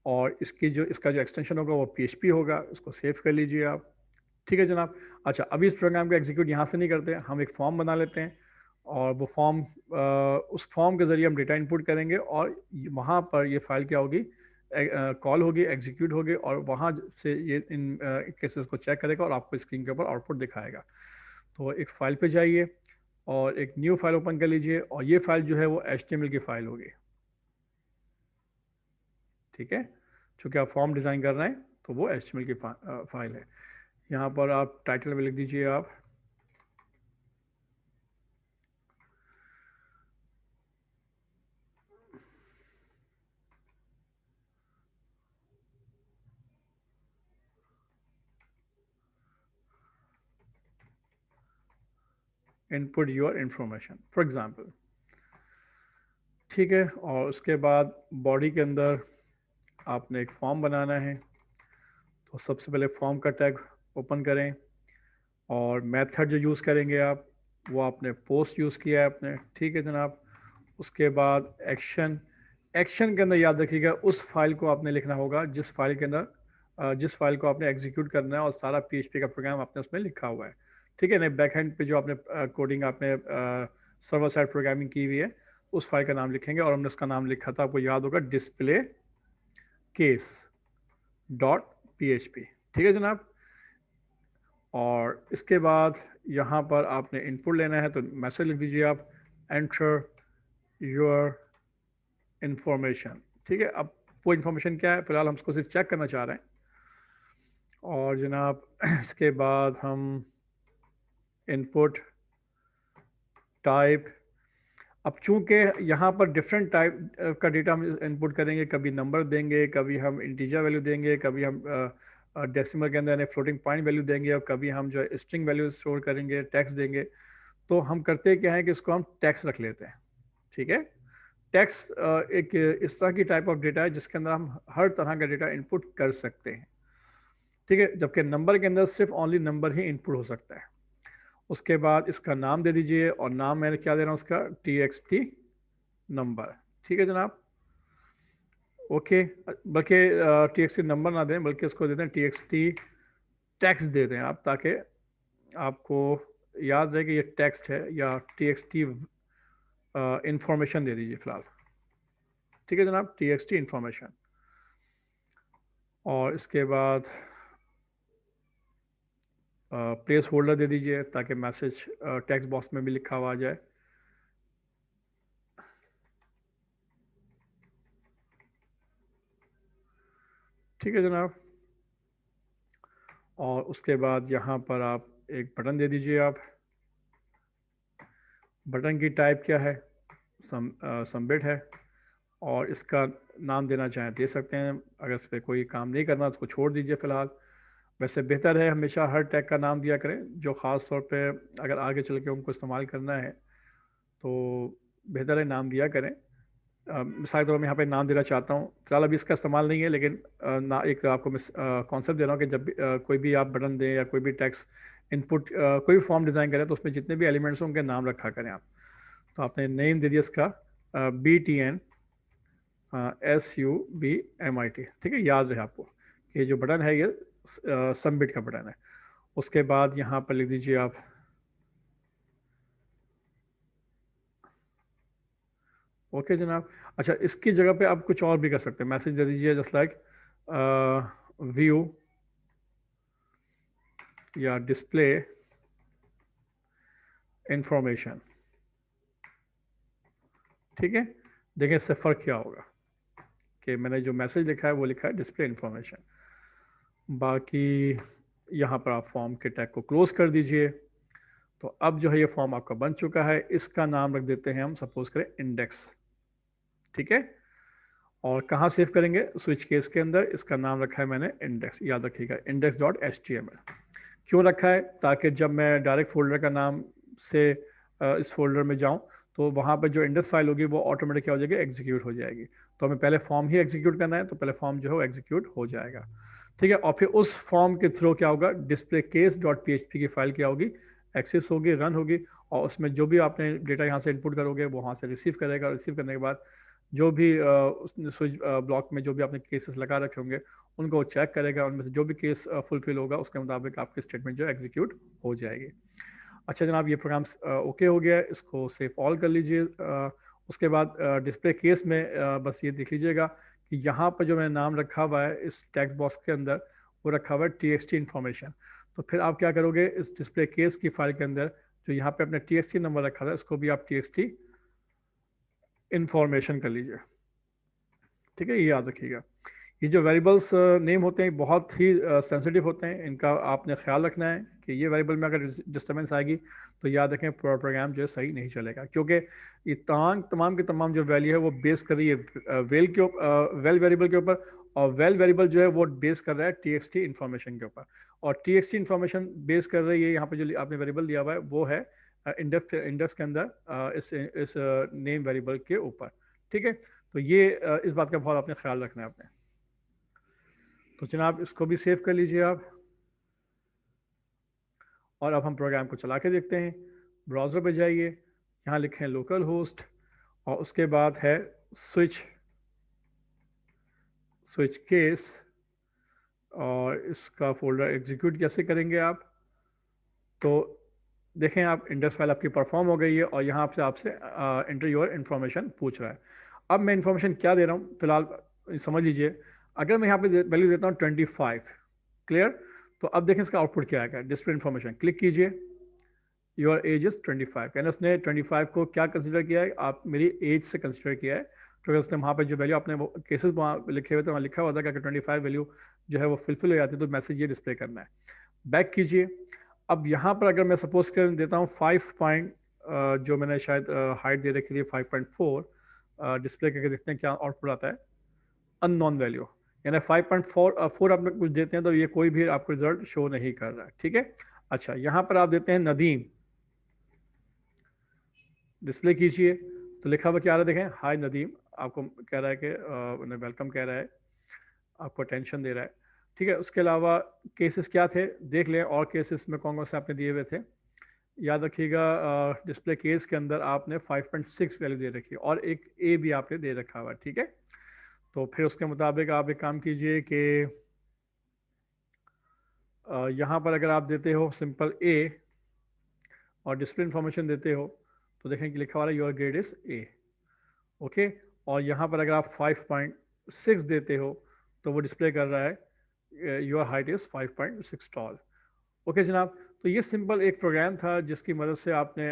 और इसका जो एक्सटेंशन होगा वो PHP होगा। इसको सेव कर लीजिए आप। ठीक है जनाब। अच्छा, अभी इस प्रोग्राम को एग्जीक्यूट यहाँ से नहीं करते, हम एक फॉर्म बना लेते हैं, और वो फॉर्म उस फॉर्म के ज़रिए हम डेटा इनपुट करेंगे, और वहाँ पर ये फाइल क्या होगी, कॉल होगी, एग्जीक्यूट होगी, और वहाँ से ये इन केसेस को चेक करेगा और आपको स्क्रीन के ऊपर आउटपुट दिखाएगा। तो एक फ़ाइल पे जाइए और एक न्यू फाइल ओपन कर लीजिए, और ये फाइल जो है वो HTML की फ़ाइल होगी। ठीक है, चूँकि आप फॉर्म डिज़ाइन कर रहे हैं तो वो HTML की फाइल है। यहाँ पर आप टाइटल में लिख दीजिए आप input your information for example. ठीक है, और उसके बाद बॉडी के अंदर आपने एक फॉर्म बनाना है, तो सबसे पहले फॉर्म का टैग ओपन करें, और मेथड जो यूज़ करेंगे आप वो आपने पोस्ट यूज़ किया है आपने। ठीक है जनाब। उसके बाद एक्शन एक्शन के अंदर याद रखिएगा उस फाइल को आपने लिखना होगा जिस फाइल को आपने एग्जीक्यूट करना है, और सारा PHP का प्रोग्राम आपने उसमें लिखा हुआ है। ठीक है ना, बैक हैंड पे जो आपने कोडिंग आपने सर्वर साइड प्रोग्रामिंग की हुई है उस फाइल का नाम लिखेंगे, और हमने उसका नाम लिखा था, आपको याद होगा, डिस्प्ले केस .php। ठीक है जनाब। और इसके बाद यहाँ पर आपने इनपुट लेना है, तो मैसेज लिख दीजिए आप एंटर योर इंफॉर्मेशन। ठीक है, अब वो इंफॉर्मेशन क्या है, फ़िलहाल हम उसको सिर्फ चेक करना चाह रहे हैं। और जनाब इसके बाद हम इनपुट टाइप, अब चूंकि यहाँ पर डिफरेंट टाइप का डेटा हम इनपुट करेंगे, कभी नंबर देंगे, कभी हम इंटीजर वैल्यू देंगे, कभी हम डेसिमल के अंदर यानी फ्लोटिंग पॉइंट वैल्यू देंगे, और कभी हम जो है स्ट्रिंग वैल्यू स्टोर करेंगे, टेक्स्ट देंगे। तो हम करते क्या है कि इसको हम टेक्स्ट रख लेते हैं। ठीक है, टेक्स्ट एक इस तरह की टाइप ऑफ डेटा है जिसके अंदर हम हर तरह का डेटा इनपुट कर सकते हैं। ठीक है, जबकि नंबर के अंदर सिर्फ ओनली नंबर ही इनपुट हो सकता है। उसके बाद इसका नाम दे दीजिए, और नाम मैंने क्या दे रहा हूँ उसका, TXT नंबर। ठीक है जनाब, ओके। बल्कि TXT नंबर ना दें, बल्कि इसको दे दें TXT टेक्स्ट दे दें आप, ताकि आपको याद रहे कि ये टेक्स्ट है, या TXT इंफॉर्मेशन दे दीजिए फ़िलहाल। ठीक है जनाब, TXT इंफॉर्मेशन। और इसके बाद प्लेस होल्डर दे दीजिए, ताकि मैसेज टेक्स्ट बॉक्स में भी लिखा हुआ आ जाए। ठीक है जनाब, और उसके बाद यहाँ पर आप एक बटन दे दीजिए। आप बटन की टाइप क्या है, सबमिट है, और इसका नाम देना चाहें दे सकते हैं। अगर इस पर कोई काम नहीं करना तो उसको छोड़ दीजिए फ़िलहाल। वैसे बेहतर है हमेशा हर टैग का नाम दिया करें, जो ख़ास तौर पे अगर आगे चल के उनको इस्तेमाल करना है तो बेहतर है नाम दिया करें। मिसाल के तौर पर मैं यहाँ पे नाम देना चाहता हूँ, फिलहाल अभी इसका इस्तेमाल नहीं है, लेकिन ना एक आपको कॉन्सेप्ट दे रहा हूँ कि जब भी कोई भी आप बटन दें या कोई भी टेक्स्ट इनपुट कोई भी फॉर्म डिज़ाइन करें, तो उसमें जितने भी एलिमेंट्स हों उनके नाम रखा करें आप। तो आपने नेम दे दिया इसका BTN SUBMIT। ठीक है, याद रहे आपको कि ये जो बटन है ये सबमिट का बटन है। उसके बाद यहाँ पर लिख दीजिए आप ओके जनाब। अच्छा, इसकी जगह पे आप कुछ और भी कर सकते हैं, मैसेज दे दीजिए जस्ट लाइक व्यू या डिस्प्ले इंफॉर्मेशन। ठीक है, देखें इससे फ़र्क क्या होगा कि मैंने जो मैसेज लिखा है वो लिखा है डिस्प्ले इंफॉर्मेशन। बाकी यहाँ पर आप फॉर्म के टैग को क्लोज कर दीजिए। तो अब जो है ये फॉर्म आपका बन चुका है। इसका नाम रख देते हैं हम, सपोज करें इंडेक्स। ठीक है, और कहाँ सेव करेंगे, स्विच केस के अंदर। इसका नाम रखा है मैंने इंडेक्स, याद रखिएगा index.html। क्यों रखा है, ताकि जब मैं डायरेक्ट फोल्डर का नाम से इस फोल्डर में जाऊं, तो वहाँ पर जो इंडेक्स फाइल होगी वो ऑटोमेटिक क्या हो जाएगी, एग्जीक्यूट हो जाएगी। तो हमें पहले फॉर्म ही एग्जीक्यूट करना है, तो पहले फॉर्म जो है वो एग्जीक्यूट हो जाएगा। ठीक है, और फिर उस फॉर्म के थ्रू क्या होगा, डिस्प्ले केस डॉट PHP की फाइल क्या होगी, एक्सेस होगी, रन होगी, और उसमें जो भी आपने डेटा यहाँ से इनपुट करोगे वो वहाँ से रिसीव करेगा। रिसीव करने के बाद जो भी उस स्विच ब्लॉक में जो भी आपने केसेस लगा रखे होंगे उनको चेक करेगा, उनमें से जो भी केस फुलफिल होगा उसके मुताबिक आपकी स्टेटमेंट जो एग्जीक्यूट हो जाएगी। अच्छा जनाब, ये प्रोग्राम ओके हो गया है, इसको सेव ऑल कर लीजिए। उसके बाद डिस्प्ले केस में बस ये देख लीजिएगा कि यहाँ पर जो मैंने नाम रखा हुआ है इस टेक्स्ट बॉक्स के अंदर, वो रखा हुआ है TXT इन्फॉर्मेशन। तो फिर आप क्या करोगे, इस डिस्प्ले केस की फाइल के अंदर जो यहाँ पे अपने TXT नंबर रखा था, इसको भी आप TXT इन्फॉर्मेशन कर लीजिए। ठीक है, ये याद रखिएगा। ये जो वेरिएबल्स नेम होते हैं बहुत ही सेंसिटिव होते हैं, इनका आपने ख्याल रखना है कि ये वेरिएबल में अगर डिस्टर्बेंस आएगी तो याद रखें प्रोग्राम जो है सही नहीं चलेगा, क्योंकि ये तमाम के तमाम जो वैल्यू है वो बेस कर रही है वेल वेरिएबल के ऊपर, और वेल वेरिएबल जो है वो बेस कर रहा है TXT इन्फॉर्मेशन के ऊपर, और TXT इन्फॉर्मेशन बेस कर रही है यहाँ पर जो आपने वेरिएबल दिया हुआ है वो है इंडेक्स के अंदर इस नेम वेरिएबल के ऊपर। ठीक है, तो ये इस बात का बहुत आपने ख्याल रखना है आपने। तो जनाब इसको भी सेव कर लीजिए आप, और अब हम प्रोग्राम को चला के देखते हैं। ब्राउज़र पे जाइए, यहाँ लिखें लोकल होस्ट, और उसके बाद है स्विच केस, और इसका फोल्डर एग्जीक्यूट कैसे करेंगे आप, तो देखें आप इंडेक्स फाइल आपकी परफॉर्म हो गई है, और यहाँ आपसे एंटर योर इन्फॉर्मेशन पूछ रहा है। अब मैं इन्फॉर्मेशन क्या दे रहा हूँ फिलहाल समझ लीजिए। अगर मैं यहाँ पे वैल्यू देता हूँ 25, क्लियर, तो अब देखें इसका आउटपुट क्या आएगा। डिस्प्ले इन्फॉर्मेशन क्लिक कीजिए, योर एज इज़ 25, यानी उसने 25 को क्या कंसिडर किया है, आप मेरी एज से कंसिडर किया है, क्योंकि उसने वहाँ पे जो वैल्यू आपने वो केसेस वहाँ लिखे हुए थे, वहाँ लिखा हुआ था कि अगर 25 वैल्यू जो है वो फुलफिल हो जाती है तो मैसेज ये डिस्प्ले करना है। बैक कीजिए। अब यहाँ पर अगर मैं सपोज कर देता हूँ 5 पॉइंट, जो मैंने शायद हाइट दे रखी थी 5.4, डिस्प्ले करके देखते हैं क्या आउटपुट आता है। अननोन वैल्यू, यानी 5.4 आप कुछ देते हैं तो ये कोई भी आपको रिजल्ट शो नहीं कर रहा है। ठीक है, अच्छा यहाँ पर आप देते हैं नदीम, डिस्प्ले कीजिए, तो लिखा हुआ क्या आ रहा है, देखें हाय नदीम, आपको कह रहा है कि उन्हें वेलकम कह रहा है, आपको अटेंशन दे रहा है। ठीक है, उसके अलावा केसेस क्या थे देख लें, और केसेस में कौन कौन से आपने दिए हुए थे। याद रखिएगा डिस्प्ले केस के अंदर आपने 5.6 वैल्यू दे रखी है और एक ए भी आपने दे रखा हुआ है, ठीक है। तो फिर उसके मुताबिक आप एक काम कीजिए कि यहाँ पर अगर आप देते हो सिंपल ए और डिस्प्ले इन्फॉर्मेशन देते हो तो देखें कि लिखा हुआ है your grade is a, okay. और यहाँ पर अगर आप 5.6 देते हो तो वो डिस्प्ले कर रहा है your height is 5.6 tall, okay जनाब। तो ये सिंपल एक प्रोग्राम था जिसकी मदद से आपने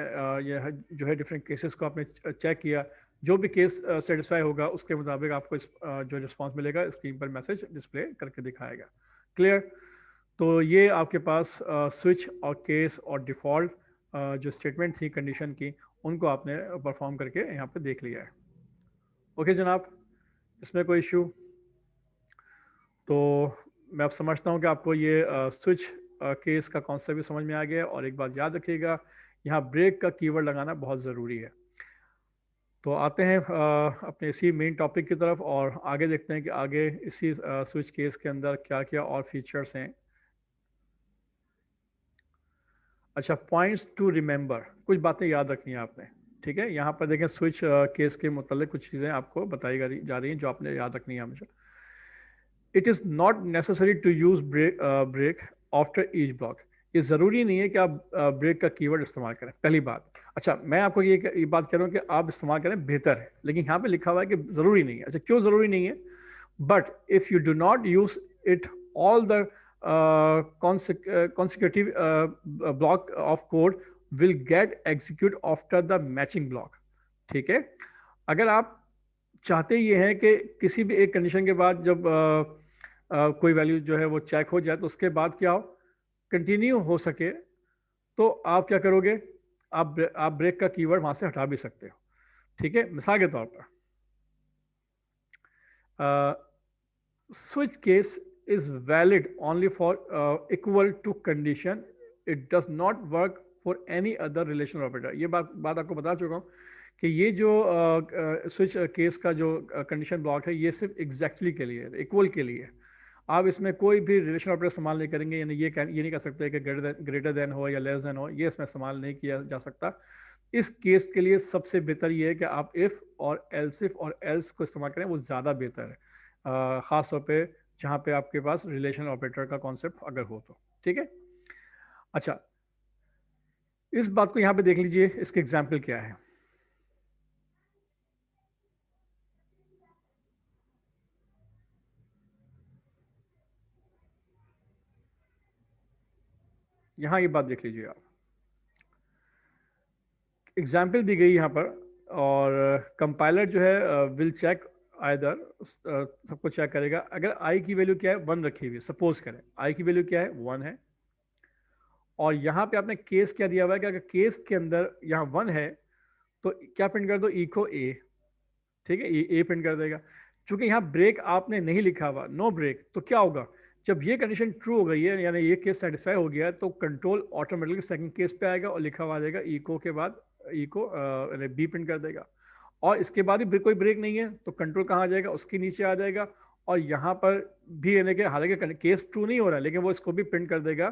यह जो है डिफरेंट केसेस को आपने चेक किया। जो भी केस सेटिस्फाई होगा उसके मुताबिक आपको जो रिस्पांस मिलेगा स्क्रीन पर मैसेज डिस्प्ले करके दिखाएगा। क्लियर। तो ये आपके पास स्विच और केस और डिफ़ॉल्ट जो स्टेटमेंट थी कंडीशन की उनको आपने परफॉर्म करके यहाँ पे देख लिया है, ओके जनाब। इसमें कोई इशू? तो मैं अब समझता हूँ कि आपको ये स्विच केस का कॉन्सेप्ट भी समझ में आ गया। और एक बात याद रखिएगा, यहाँ ब्रेक का कीवर्ड लगाना बहुत ज़रूरी है। तो आते हैं अपने इसी मेन टॉपिक की तरफ और आगे देखते हैं कि आगे इसी स्विच केस के अंदर क्या क्या और फीचर्स हैं। अच्छा, पॉइंट्स टू रिमेंबर, कुछ बातें याद रखनी है आपने, ठीक है। यहाँ पर देखें स्विच केस के मुतालिक कुछ चीज़ें आपको बताई जा रही हैं जो आपने याद रखनी है हमेशा। It is not necessary to use break after each block. ये ज़रूरी नहीं है कि आप ब्रेक का कीवर्ड इस्तेमाल करें, पहली बात। अच्छा, मैं आपको ये बात कह रहा हूँ कि आप इस्तेमाल करें बेहतर है, लेकिन यहाँ पे लिखा हुआ है कि ज़रूरी नहीं है। अच्छा, क्यों ज़रूरी नहीं है? But if you do not use it all the consecutive block of code will get execute after the matching block, ठीक है। अगर आप चाहते ये हैं कि किसी भी एक कंडीशन के बाद जब कोई वैल्यू जो है वो चेक हो जाए तो उसके बाद क्या हो, कंटिन्यू हो सके, तो आप क्या करोगे, आप ब्रेक का कीवर्ड वहां से हटा भी सकते हो, ठीक है। मिसाल के तौर पर switch case is valid only for equal to condition. It does not work for any other relational operator. ये बात आपको बता चुका हूँ कि ये जो स्विच केस का जो कंडीशन ब्लॉक है ये सिर्फ एग्जैक्टली के लिए, इक्वल के लिए। आप इसमें कोई भी रिलेशन ऑपरेटर इस्तेमाल नहीं करेंगे, यानी ये नहीं कर सकते कि ग्रेटर देन हो या लेस देन हो, ये इसमें इस्तेमाल नहीं किया जा सकता। इस केस के लिए सबसे बेहतर ये है कि आप इफ़ और एल्स और एल्स को इस्तेमाल करें, वो ज़्यादा बेहतर है, ख़ास तौर पे जहाँ पे आपके पास रिलेशन ऑपरेटर का कॉन्सेप्ट अगर हो तो, ठीक है। अच्छा, इस बात को यहाँ पे देख लीजिए, इसके एग्जाम्पल क्या है। यहाँ ये बात देख लीजिए आप, एग्जाम्पल दी गई यहाँ पर, और कंपाइलर जो है विल चेक आइदर, सबको चेक करेगा। अगर आई की वैल्यू क्या है, 1 रखी हुई है, सपोज करें आई की वैल्यू क्या है, 1 है, और यहाँ पे आपने केस क्या दिया हुआ है कि अगर केस के अंदर यहाँ 1 है तो क्या प्रिंट कर दो, इको ए, ठीक है, ए प्रिंट कर देगा। चूंकि यहाँ ब्रेक आपने नहीं लिखा हुआ, नो ब्रेक, तो क्या होगा, जब ये कंडीशन ट्रू हो गई है यानी ये केस सेटिस्फाई हो गया है तो कंट्रोल ऑटोमेटिकली सेकंड केस पे आएगा और लिखा हुआ आ जाएगा इको के बाद इको बी प्रिंट कर देगा। और इसके बाद भी कोई ब्रेक नहीं है तो कंट्रोल कहाँ आ जाएगा, उसके नीचे आ जाएगा। और यहाँ पर भी यानी कि हालांकि केस ट्रू नहीं हो रहा है लेकिन वो इसको भी प्रिंट कर देगा,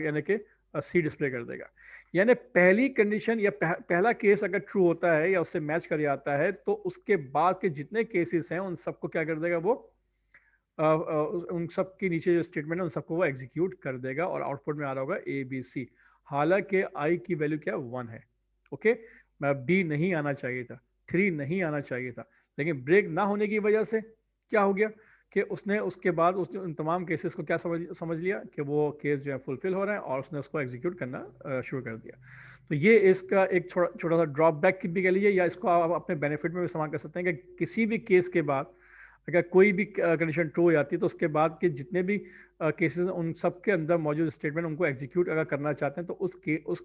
यानी कि सी डिस्प्ले कर देगा। यानी पहली कंडीशन या पहला केस अगर ट्रू होता है या उससे मैच कर जाता है तो उसके बाद के जितने केसेस हैं उन सबको क्या कर देगा वो, उन सब के नीचे जो स्टेटमेंट है उन सबको वो एग्जीक्यूट कर देगा और आउटपुट में आ रहा होगा ए बी सी। हालांकि आई की वैल्यू क्या, 1 है, ओके। बी नहीं आना चाहिए था, 3 नहीं आना चाहिए था, लेकिन ब्रेक ना होने की वजह से क्या हो गया कि उसने उसके बाद उन तमाम केसेस को क्या समझ लिया कि वो केस जो है फुलफिल हो रहा है और उसने उसको एग्जीक्यूट करना शुरू कर दिया। तो ये इसका एक छोटा सा ड्रॉप बैक भी कह लीजिए, या इसको आप अपने बेनिफिट में भी इस्तेमाल कर सकते हैं कि किसी भी केस के बाद अगर कोई भी कंडीशन ट्रू हो जाती है तो उसके बाद के जितने भी केसेस उन सब के अंदर मौजूद स्टेटमेंट उनको एग्जीक्यूट अगर करना चाहते हैं तो उस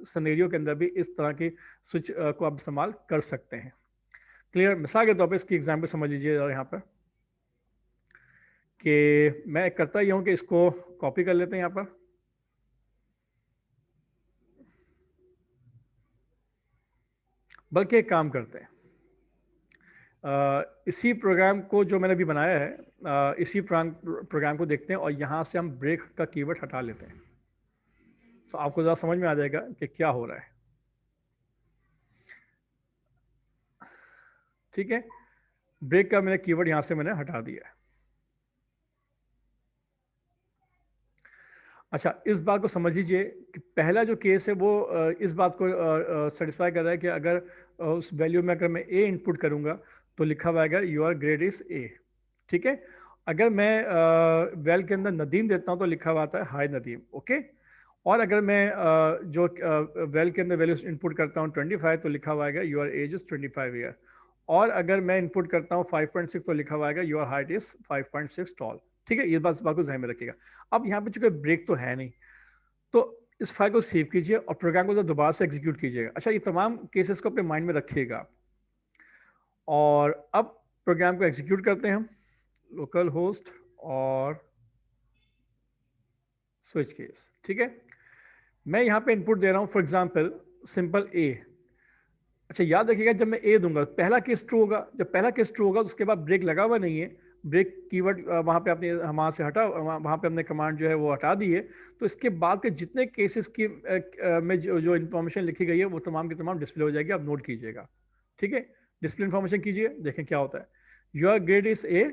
सिनेरियो के अंदर भी इस तरह की स्विच को आप इस्तेमाल कर सकते हैं। क्लियर। मिसाल के तौर पर इसकी एग्जाम्पल समझ लीजिए यहाँ पर कि मैं करता ही हूँ कि इसको कॉपी कर लेते हैं यहाँ पर, बल्कि एक काम करते हैं, इसी प्रोग्राम को जो मैंने अभी बनाया है, इसी प्रोग्राम को देखते हैं और यहाँ से हम ब्रेक का कीवर्ड हटा लेते हैं। तो आपको ज़रा समझ में आ जाएगा कि क्या हो रहा है। ठीक है, ब्रेक का मैंने कीवर्ड यहाँ से मैंने हटा दिया है। अच्छा, इस बात को समझ लीजिए कि पहला जो केस है वो इस बात को सेटिस्फाई कर रहा है कि अगर उस वैल्यू में अगर मैं ए इनपुट करूंगा तो लिखा हुआ आएगा योर ग्रेड इज ए। ठीक है, अगर मैं वेल के अंदर नदीम देता हूं तो लिखा हुआ आता है हाय नदीम। ओके, और अगर मैं जो वेल के अंदर वैल्यू इनपुट करता हूँ 25 तो लिखा हुआ आएगा योर एज इज 25 ईयर। और अगर मैं इनपुट करता हूँ 5.6 तो लिखा हुआ आएगा योर हाइट इज 5.6 टॉल। ठीक है, ये बात को ध्यान में रखिएगा। अब यहाँ पे चूंकि ब्रेक तो है नहीं, तो इस फाइल को सेव कीजिए और प्रोग्राम को दोबारा से एग्जीक्यूट कीजिएगा। अच्छा, ये तमाम केसेस को अपने माइंड में रखिएगा। और अब प्रोग्राम को एग्जीक्यूट करते हैं हम, लोकल होस्ट और स्विच केस। ठीक है, मैं यहाँ पे इनपुट दे रहा हूँ फॉर एग्जाम्पल सिंपल ए। अच्छा, याद रखिएगा जब मैं ए दूंगा पहला केस ट्रू होगा। जब पहला केस ट्रू होगा तो उसके बाद ब्रेक लगा हुआ नहीं है, ब्रेक कीवर्ड वहाँ पे आपने वहाँ से हटा, वहाँ पे हमने कमांड जो है वो हटा दी है। तो इसके बाद के जितने केसेस की में जो इन्फॉर्मेशन लिखी गई है वो तमाम की तमाम डिस्प्ले हो जाएगी। आप नोट कीजिएगा। ठीक है, डिस्प्ले इन्फॉर्मेशन कीजिए, देखें क्या होता है। Your grade is a,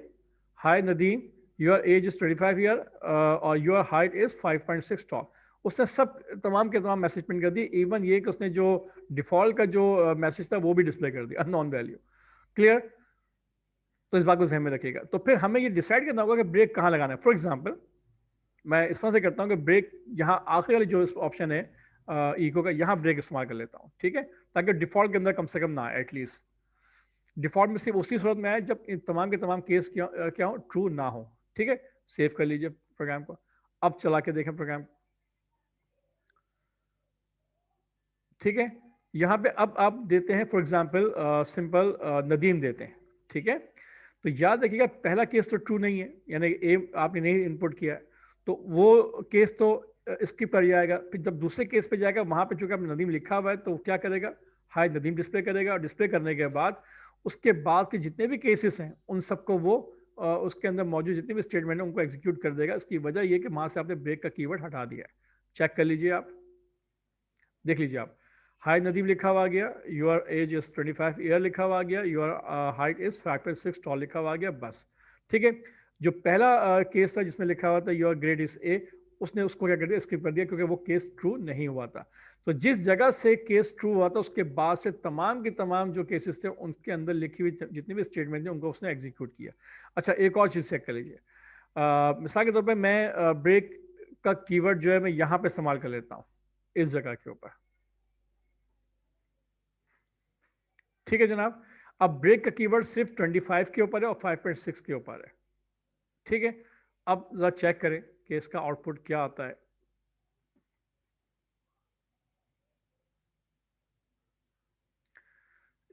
high Nadeem, your age is 25 year और योर हाइट इज 5.6 टॉल। उसने सब तमाम के तमाम मैसेज प्रिंट कर दिए, इवन ये कि उसने जो डिफॉल्ट का जो मैसेज था वो भी डिस्प्ले कर दिया, नॉन वैल्यू। क्लियर? तो इस बात को ध्यान में रखिएगा। तो फिर हमें ये डिसाइड करना होगा कि ब्रेक कहाँ लगाना है। फॉर एग्जाम्पल मैं इस तरह से करता हूँ कि ब्रेक यहाँ आखिरी वाली जो ऑप्शन है इको का, यहाँ ब्रेक इस्तेमाल कर लेता हूँ। ठीक है, ताकि डिफॉल्ट के अंदर कम से कम ना आए, एटलीस्ट डिफॉल्ट में सिर्फ उसी सूरत में आए जब इन तमाम के तमाम केस क्या हो, ट्रू ना हो। ठीक है, सेव कर लीजिए प्रोग्राम को। अब चला के देखें प्रोग्राम। ठीक है, यहाँ पे अब आप देते हैं फॉर एग्जाम्पल सिंपल नदीम देते हैं। ठीक है, तो याद रखिएगा पहला केस तो ट्रू नहीं है, यानी ए आपने नहीं इनपुट किया है, तो वो केस तो स्किप कर जाएगा। फिर जब दूसरे केस पे जाएगा वहाँ पे चूंकि आपने नदीम लिखा हुआ है तो वो क्या करेगा, हाय नदीम डिस्प्ले करेगा। और डिस्प्ले करने के बाद उसके बाद के जितने भी केसेस हैं उन सबको वो उसके अंदर मौजूद जितने भी स्टेटमेंट है उनको एग्जीक्यूट कर देगा। इसकी वजह ये कि वहाँ से आपने ब्रेक का कीवर्ड हटा दिया है। चेक कर लीजिए आप, देख लीजिए आप। हाई नदीम लिखा हुआ आ गया, योर एज इज 25 ईयर लिखा हुआ आ गया, योर हाइट इज 5.6 टॉल लिखा हुआ आ गया, बस। ठीक है, जो पहला केस था जिसमें लिखा हुआ था योर ग्रेड इज ए, उसने उसको क्या कर दिया, स्किप कर दिया, क्योंकि वो केस ट्रू नहीं हुआ था। तो जिस जगह से केस ट्रू हुआ था उसके बाद से तमाम के तमाम जो केसेस थे उनके अंदर लिखी हुई जितनी भी स्टेटमेंट थे उनको उसने एग्जीक्यूट किया। अच्छा, एक और चीज़ चेक कर लीजिए। मिसाल के तौर पर मैं ब्रेक का कीवर्ड जो है मैं यहाँ पे इस्तेमाल कर लेता हूँ, इस जगह के ऊपर। ठीक है जनाब, अब ब्रेक का कीवर्ड सिर्फ 25 के ऊपर है और 5.6 के ऊपर है। ठीक है, अब जरा चेक करें कि इसका आउटपुट क्या आता है।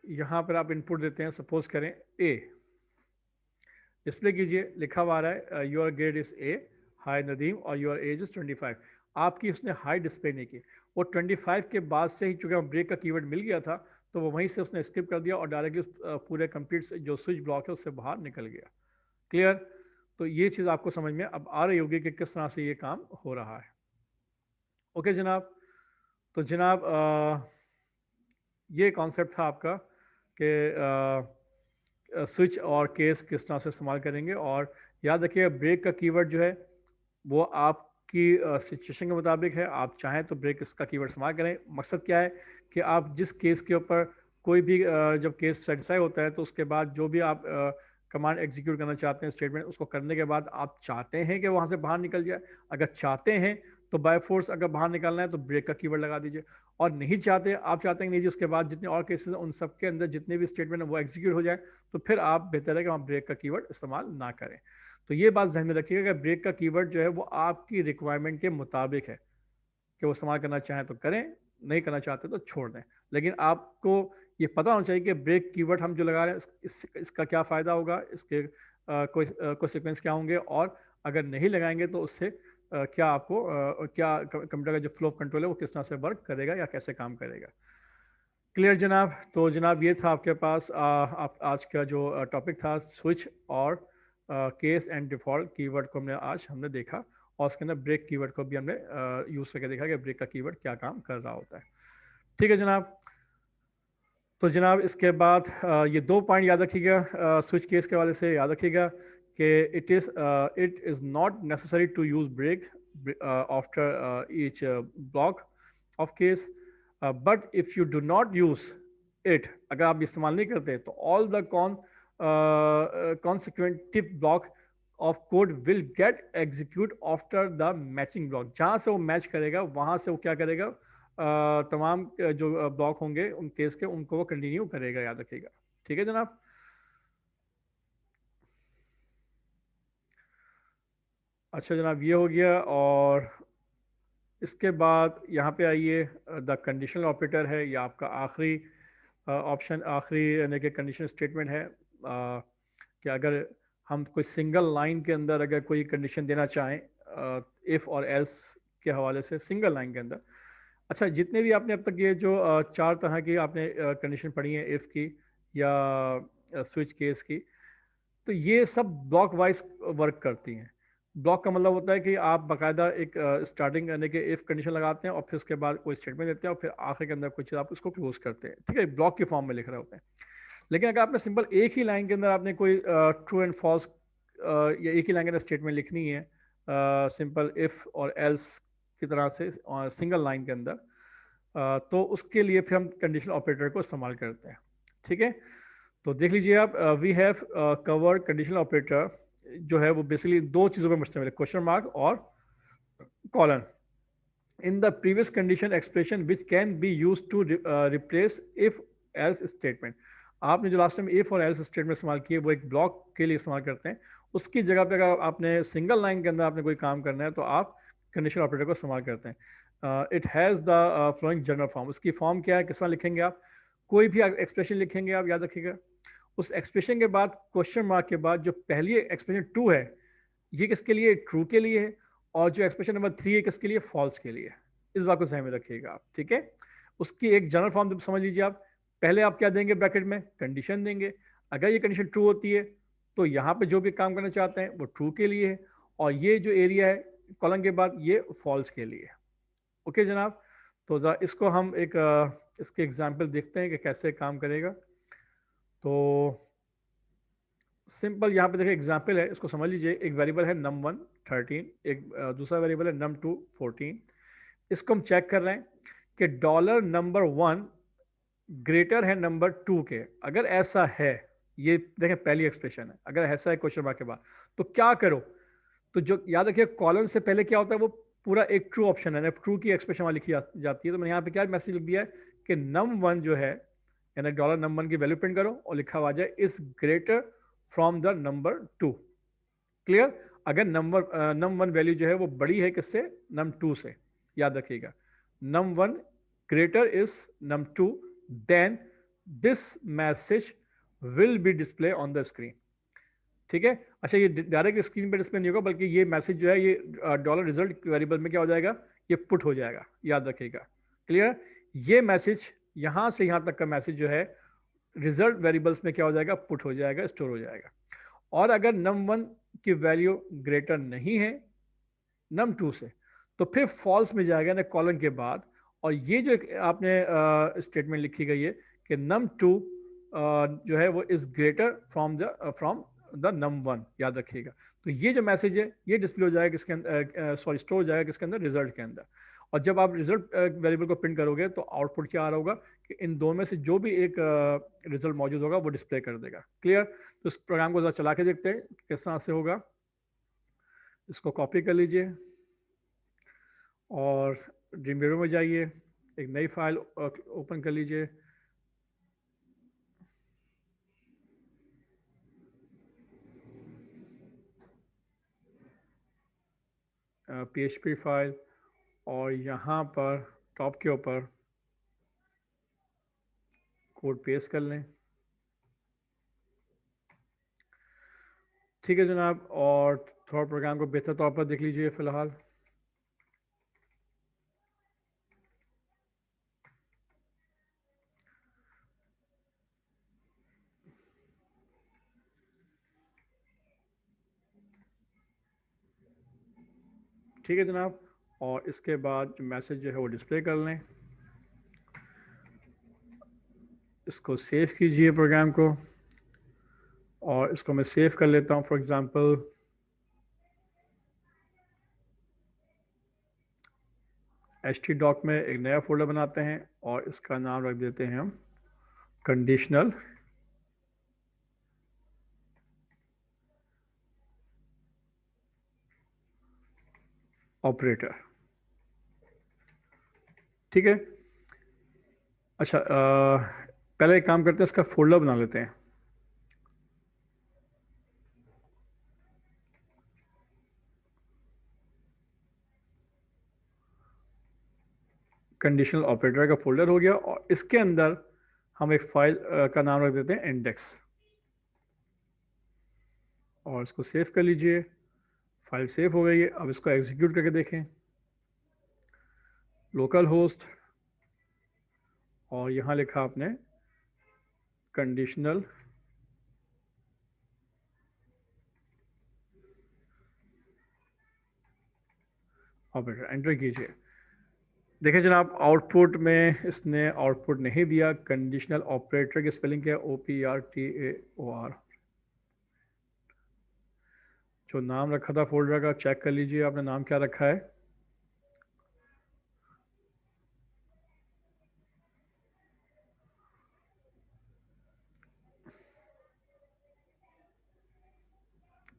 यहां पर आप इनपुट देते हैं, सपोज करें ए, डिस्प्ले कीजिए, लिखा हुआ आ रहा है your grade is a, high Nadeem और योर एज इज 25। आपकी उसने हाई डिस्प्ले नहीं की, वो 25 के बाद से ही चूंकि ब्रेक का कीवर्ड मिल गया था तो वो वहीं से उसने स्किप कर दिया और डायरेक्टली पूरे कंप्लीट जो स्विच ब्लॉक है उससे बाहर निकल गया। क्लियर? तो ये चीज़ आपको समझ में अब आ रही होगी कि किस तरह से ये काम हो रहा है। ओके जनाब, तो जनाब ये कॉन्सेप्ट था आपका कि स्विच और केस किस तरह से इस्तेमाल करेंगे। और याद रखिए ब्रेक का कीवर्ड जो है वो आपकी सिचुएशन के मुताबिक है। आप चाहें तो ब्रेक इसका कीवर्ड इस्तेमाल करें। मकसद क्या है कि आप जिस केस के ऊपर कोई भी जब केस सेटिस्फाई होता है तो उसके बाद जो भी आप कमांड एग्जीक्यूट करना चाहते हैं स्टेटमेंट, उसको करने के बाद आप चाहते हैं कि वहाँ से बाहर निकल जाए। अगर चाहते हैं तो बाय फोर्स अगर बाहर निकलना है तो ब्रेक का कीवर्ड लगा दीजिए। और नहीं चाहते, आप चाहते हैं नहीं जी उसके बाद जितने और केसेस हैं उन सब के अंदर जितने भी स्टेटमेंट है वो एग्जीक्यूट हो जाए, तो फिर आप बेहतर है कि वहाँ ब्रेक का कीवर्ड इस्तेमाल ना करें। तो ये बात ध्यान में रखिएगा कि ब्रेक का कीवर्ड जो है वो आपकी रिक्वायरमेंट के मुताबिक है कि वो इस्तेमाल करना चाहें तो करें, नहीं करना चाहते तो छोड़ दें। लेकिन आपको ये पता होना चाहिए कि ब्रेक कीवर्ड हम जो लगा रहे हैं इसका क्या फ़ायदा होगा, इसके कोई सीक्वेंस क्या होंगे, और अगर नहीं लगाएंगे तो उससे क्या आपको क्या कंप्यूटर का जो फ्लो ऑफ कंट्रोल है वो किस तरह से वर्क करेगा या कैसे काम करेगा। क्लियर जनाब? तो जनाब ये था आपके पास आप आज का जो टॉपिक था, स्विच और केस एंड डिफ़ॉल्ट कीवर्ड को हमने देखा। और उसके अंदर ब्रेक कीवर्ड को भी हमने यूज़ करके देखा कि ब्रेक का कीवर्ड क्या काम कर रहा होता है। ठीक है जनाब। तो जनाब इसके बाद ये दो पॉइंट याद रखिएगा स्विच केस के वाले से, याद रखिएगा कि it is not necessary to use break after each block of case, but if you do not use it, अगर आप इस्तेमाल नहीं करते तो all the consecutive block of code will get execute after the matching block. जहाँ से वो match करेगा वहाँ से वो क्या करेगा, तमाम जो ब्लॉक होंगे उन केस के उनको वो कंटिन्यू करेगा, याद रखिएगा। ठीक है जनाब। अच्छा जनाब ये हो गया, और इसके बाद यहाँ पे आइए, द कंडीशनल ऑपरेटर है, या आपका आखिरी ऑप्शन, आखिरी यानी कि कंडीशन स्टेटमेंट है कि अगर हम कोई सिंगल लाइन के अंदर अगर कोई कंडीशन देना चाहें इफ़ और एल्स के हवाले से सिंगल लाइन के अंदर। अच्छा जितने भी आपने अब तक ये जो चार तरह की आपने कंडीशन पढ़ी है इफ़ की या स्विच केस की, तो ये सब ब्लॉक वाइज वर्क करती हैं। ब्लॉक का मतलब होता है कि आप बाकायदा एक स्टार्टिंग यानी कि इफ़ कंडीशन लगाते हैं और फिर उसके बाद कोई स्टेटमेंट देते हैं और फिर आखिर के अंदर कुछ आप उसको क्लोज करते हैं। ठीक है, ब्लॉक के फॉर्म में लिख रहे होते हैं। लेकिन अगर आपने सिंपल एक ही लाइन के अंदर आपने कोई ट्रू एंड फॉल्स या एक ही लाइन के अंदर स्टेटमेंट लिखनी है सिंपल इफ़ और एल्स की तरह से सिंगल लाइन के अंदर, तो उसके लिए फिर हम कंडीशनल ऑपरेटर को इस्तेमाल करते हैं। ठीक है, तो देख लीजिए आप, we have covered conditional operator जो है वो बेसिकली दो चीज़ों पर मुश्तमिल है, क्वेश्चन मार्क और colon. In the previous condition expression which can be use to replace if else statement. आपने जो लास्ट टाइम इफ और एल्स स्टेटमेंट इस्तेमाल किए वो एक ब्लॉक के लिए इस्तेमाल करते हैं, उसकी जगह पे अगर आपने सिंगल लाइन के अंदर आपने कोई काम करना है तो आप कंडीशनल ऑपरेटर को इस्तेमाल करते हैं। It has the flowing general form. उसकी फॉर्म क्या है, किस तरह लिखेंगे आप, कोई भी एक्सप्रेशन लिखेंगे आप, याद रखिएगा उस एक्सप्रेशन के बाद क्वेश्चन मार्क के बाद जो पहली एक्सप्रेशन टू है ये किसके लिए, ट्रू के लिए है, और जो एक्सप्रेशन नंबर थ्री है किसके लिए, फॉल्स के लिए। इस बात को ध्यान में रखिएगा आप। ठीक है, उसकी एक जनरल फॉर्म समझ लीजिए आप। पहले आप क्या देंगे, ब्रैकेट में कंडीशन देंगे। अगर ये कंडीशन ट्रू होती है तो यहाँ पे जो भी काम करना चाहते हैं वो ट्रू के लिए है, और ये जो एरिया है कॉलम के बाद ये फॉल्स के लिए है। ओके जनाब, तो ज़रा इसको हम एक इसके एग्जाम्पल देखते हैं कि कैसे काम करेगा। तो सिंपल यहाँ पे देखिए एग्जाम्पल है, इसको समझ लीजिए। एक वेरिएबल है num1 13, एक दूसरा वेरिएबल है num2 14। इसको हम चेक कर रहे हैं कि डॉलर नंबर वन ग्रेटर है नंबर टू के। अगर ऐसा है, ये देखें पहली एक्सप्रेशन है, अगर ऐसा है क्वेश्चन मार्क के बाद तो क्या करो, तो जो याद रखिए कॉलन से पहले क्या होता है वो पूरा एक ट्रू ऑप्शन है, ट्रू की एक्सप्रेशन वहाँ लिखी जाती है। तो मैंने यहाँ पे क्या मैसेज लिख दिया है कि num1 जो है यानी डॉलर num1 की वैल्यू प्रिंट करो और लिखा हुआ जाए is greater from the number two. Clear, अगर num1 वैल्यू जो है वो बड़ी है किससे, num2 से, याद रखिएगा num1 greater is num2 then this message will be display on the screen. ठीक है, अच्छा ये डायरेक्ट स्क्रीन पे डिस्प्ले नहीं होगा बल्कि ये मैसेज जो है ये डॉलर रिजल्ट वेरिएबल में क्या हो जाएगा, ये पुट हो जाएगा, याद रखिएगा। क्लियर, ये मैसेज यहाँ से यहाँ तक का मैसेज जो है रिजल्ट वेरिएबल्स में क्या हो जाएगा, पुट हो जाएगा, स्टोर हो जाएगा। और अगर num1 की वैल्यू ग्रेटर नहीं है num2 से तो फिर फॉल्स में जाएगा ना कॉलन के बाद। और ये जो आपने स्टेटमेंट लिखी गई है कि num2 जो है वो is greater from the num1, याद रखिएगा। तो ये जो मैसेज है ये डिस्प्ले हो जाएगा किसके अंदर, सॉरी स्टोर हो जाएगा किसके अंदर, रिजल्ट के अंदर। और जब आप रिजल्ट वेरिएबल को प्रिंट करोगे तो आउटपुट क्या आ रहा होगा कि इन दोनों में से जो भी एक रिजल्ट मौजूद होगा वो डिस्प्ले कर देगा। क्लियर, तो इस प्रोग्राम को जरा चला के देखते हैं किस तरह से होगा। इसको कॉपी कर लीजिए और ड्रीमवीवर में जाइए, एक नई फाइल ओपन कर लीजिए। PHP फाइल, और यहाँ पर टॉप के ऊपर कोड पेस्ट कर लें। ठीक है जनाब, और थोड़ा प्रोग्राम को बेहतर तौर पर देख लीजिए फ़िलहाल। ठीक है जनाब। और इसके बाद जो मैसेज जो है वो डिस्प्ले कर लें, इसको सेव कीजिए प्रोग्राम को, और इसको मैं सेव कर लेता हूँ। फॉर एग्जांपल htdoc में एक नया फोल्डर बनाते हैं और इसका नाम रख देते हैं हम कंडीशनल ऑपरेटर। ठीक है। अच्छा, पहले एक काम करते हैं, इसका फोल्डर बना लेते हैं। कंडीशनल ऑपरेटर का फोल्डर हो गया, और इसके अंदर हम एक फाइल का नाम रख देते हैं इंडेक्स, और इसको सेव कर लीजिए। फाइल सेव हो गई है। अब इसको एग्जीक्यूट करके देखें। लोकल होस्ट, और यहाँ लिखा आपने कंडीशनल ऑपरेटर, एंटर कीजिए। देखें जनाब, आउटपुट में इसने आउटपुट नहीं दिया। कंडीशनल ऑपरेटर की स्पेलिंग क्या है? OPRTAOR। जो नाम रखा था फोल्डर का, चेक कर लीजिए आपने नाम क्या रखा है।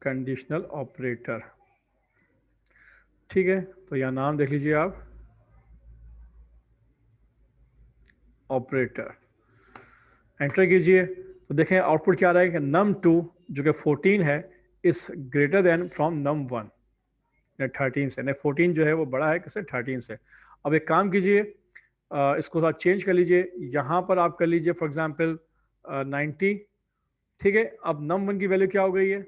Conditional operator. ठीक है, तो यहाँ नाम देख लीजिए आप, ऑपरेटर, एंटर कीजिए। तो देखें आउटपुट क्या आ रहा है कि num2 जो कि 14 है इस ग्रेटर देन फ्रॉम num1 या 13 से। 14 जो है वो बड़ा है किससे? 13 से। अब एक काम कीजिए, इसको थोड़ा चेंज कर लीजिए। यहाँ पर आप कर लीजिए फॉर एग्जांपल 90। ठीक है, अब num1 की वैल्यू क्या हो गई है?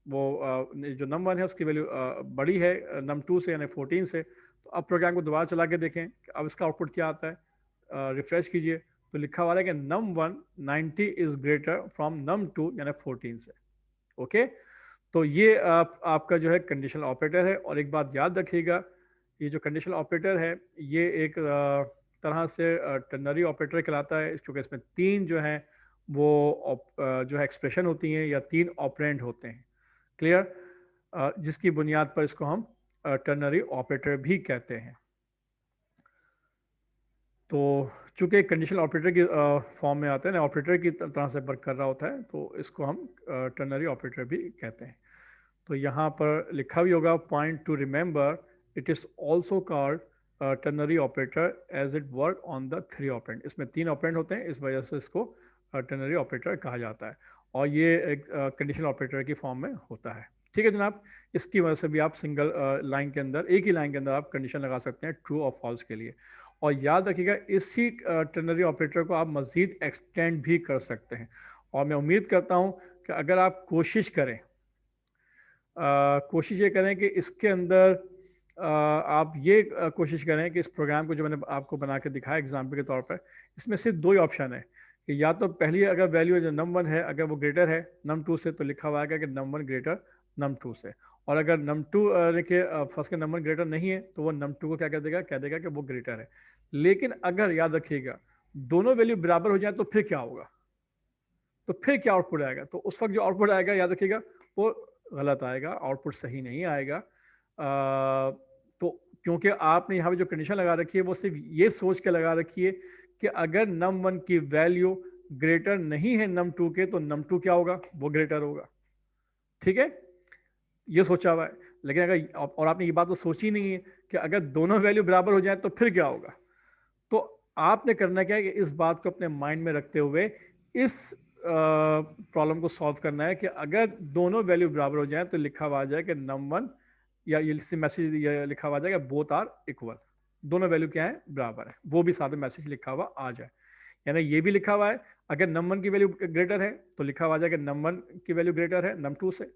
वो जो num1 है उसकी वैल्यू बड़ी है num2 से, यानी 14 से। तो अब प्रोग्राम को दोबारा चला के देखें कि अब इसका आउटपुट क्या आता है। रिफ्रेश कीजिए, तो लिखा हुआ है कि num1 90 is greater from num2 यानी 14 से। ओके, तो ये आपका जो है कंडीशनल ऑपरेटर है। और एक बात याद रखिएगा, ये जो कंडीशनल ऑपरेटर है ये एक तरह से टर्नरी ऑपरेटर कहलाता है, क्योंकि इसमें तीन जो हैं वो जो है एक्सप्रेशन होती हैं या तीन ऑपरेंड होते हैं। क्लियर? जिसकी बुनियाद पर इसको हम टर्नरी ऑपरेटर भी कहते हैं। तो चूंकि कंडीशनल ऑपरेटर की फॉर्म में आता है ना, ऑपरेटर की तरह से वर्क कर रहा होता है, तो इसको हम टर्नरी ऑपरेटर भी कहते हैं। तो यहाँ पर लिखा भी होगा, point to remember it is also called ternary operator as it work on the three operand. इसमें तीन ऑपरेंड होते हैं, इस वजह से इसको टर्नरी ऑपरेटर कहा जाता है, और ये एक कंडीशनल ऑपरेटर की फॉर्म में होता है। ठीक है जनाब, इसकी वजह से भी आप सिंगल लाइन के अंदर, एक ही लाइन के अंदर आप कंडीशन लगा सकते हैं ट्रू और फॉल्स के लिए। और याद रखिएगा, इसी टर्नरी ऑपरेटर को आप मज़ीद एक्सटेंड भी कर सकते हैं। और मैं उम्मीद करता हूँ कि अगर आप कोशिश करें, कोशिश ये करें कि इसके अंदर आप ये कोशिश करें कि इस प्रोग्राम को जो मैंने आपको बना के दिखाया एग्जाम्पल के तौर पर, इसमें सिर्फ दो ही ऑप्शन है कि या तो पहली अगर वैल्यू जो num1 है अगर वो ग्रेटर है num2 से, तो लिखा हुआ है कि num1 ग्रेटर num2 से। और अगर num2 देखिए फर्स्ट का num1 ग्रेटर नहीं है तो वो num2 को क्या कह देगा कि वो ग्रेटर है। लेकिन अगर याद रखिएगा दोनों वैल्यू बराबर हो जाए तो फिर क्या होगा? तो फिर क्या आउटपुट आएगा? तो उस वक्त जो आउटपुट आएगा याद रखिएगा वो गलत आएगा, आउटपुट सही नहीं आएगा। तो क्योंकि आपने यहाँ पे जो कंडीशन लगा रखी है वो सिर्फ ये सोच के लगा रखी है कि अगर num1 की वैल्यू ग्रेटर नहीं है num2 के तो num2 क्या होगा? वो ग्रेटर होगा। ठीक है, ये सोचा हुआ है। लेकिन अगर और आपने ये बात तो सोची नहीं है कि अगर दोनों वैल्यू बराबर हो जाए तो फिर क्या होगा। तो आपने करना क्या है कि इस बात को अपने माइंड में रखते हुए इस प्रॉब्लम को सॉल्व करना है कि अगर दोनों वैल्यू बराबर हो जाए तो लिखा हुआ आ जाए कि num1 या ये मैसेज लिखा हुआ आ जाएगा बोथ आर इक्वल, दोनों वैल्यू क्या है? बराबर है। वो भी साथ में मैसेज लिखा हुआ आ जाए। यानी ये भी लिखा हुआ है अगर num1 की वैल्यू ग्रेटर है तो लिखा हुआ आ जाएगा num1 की वैल्यू ग्रेटर है num2 से,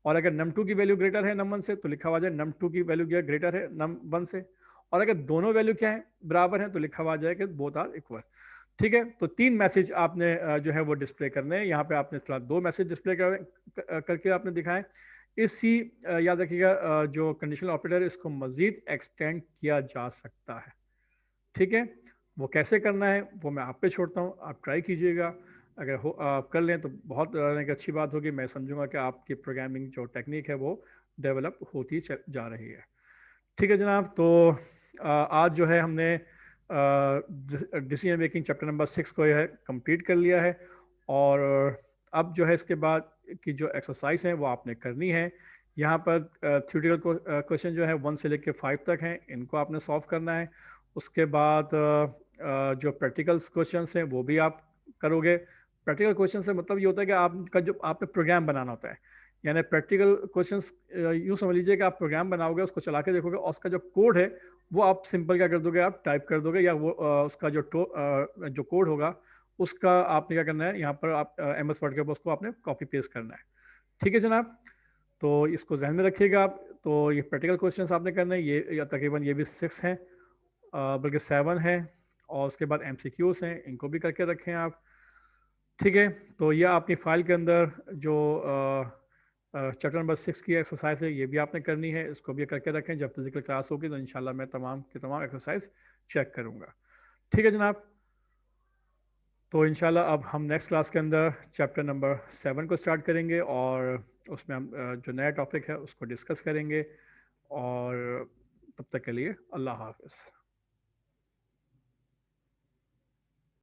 और अगर num2 की वैल्यू ग्रेटर है num1 से तो लिखा हुआ आ जाए num2 की वैल्यू ग्रेटर है num1 से। और अगर दोनों वैल्यू क्या है? बराबर है, तो लिखा हुआ आ जाएगा बोथ आर इक्वल। ठीक है, तो तीन मैसेज आपने जो है वो डिस्प्ले करने हैं। यहाँ पे आपने थोड़ा दो मैसेज डिस्प्ले करके आपने दिखाए। इसी याद रखिएगा जो कंडीशनल ऑपरेटर इसको मज़ीद एक्सटेंड किया जा सकता है। ठीक है, वो कैसे करना है वो मैं आप पे छोड़ता हूँ, आप ट्राई कीजिएगा। अगर हो आप कर लें तो बहुत एक अच्छी बात होगी, मैं समझूंगा कि आपकी प्रोग्रामिंग जो टेक्निक है वो डेवलप होती जा रही है। ठीक है जनाब, तो आज जो है हमने डिसीजन मेकिंग चैप्टर नंबर 6 को है कंप्लीट कर लिया है। और अब जो है इसके बाद की जो एक्सरसाइज है वो आपने करनी है। यहाँ पर थ्योरेटिकल क्वेश्चन जो है 1 से लेकर 5 तक हैं, इनको आपने सॉल्व करना है। उसके बाद जो प्रैक्टिकल क्वेश्चन हैं वो भी आप करोगे। प्रैक्टिकल क्वेश्चन से मतलब ये होता है कि आपका जो आपने प्रोग्राम बनाना होता है, यानी प्रैक्टिकल क्वेश्चंस यूँ समझ लीजिए कि आप प्रोग्राम बनाओगे, उसको चला के देखोगे और उसका जो कोड है वो आप सिंपल क्या कर दोगे, आप टाइप कर दोगे, या वो उसका जो कोड होगा उसका आपने क्या करना है, यहाँ पर आप MS वर्ड के ऊपर उसको आपने कॉपी पेस्ट करना है। ठीक है जनाब, तो इसको जहन में रखिएगा आप। तो ये प्रैक्टिकल क्वेश्चंस आपने करने हैं, ये या तकरीबन ये भी 6 हैं, बल्कि 7 हैं। और उसके बाद MCQs हैं, इनको भी करके रखें आप। ठीक है, तो ये अपनी फाइल के अंदर जो चैप्टर नंबर 6 की एक्सरसाइज है ये भी आपने करनी है, इसको भी करके रखें। जब फिजिकल क्लास होगी तो इंशाल्लाह मैं तमाम की तमाम एक्सरसाइज चेक करूँगा। ठीक है जनाब, तो इंशाल्लाह अब हम नेक्स्ट क्लास के अंदर चैप्टर नंबर 7 को स्टार्ट करेंगे और उसमें हम जो नया टॉपिक है उसको डिस्कस करेंगे। और तब तक के लिए अल्लाह हाफिज़।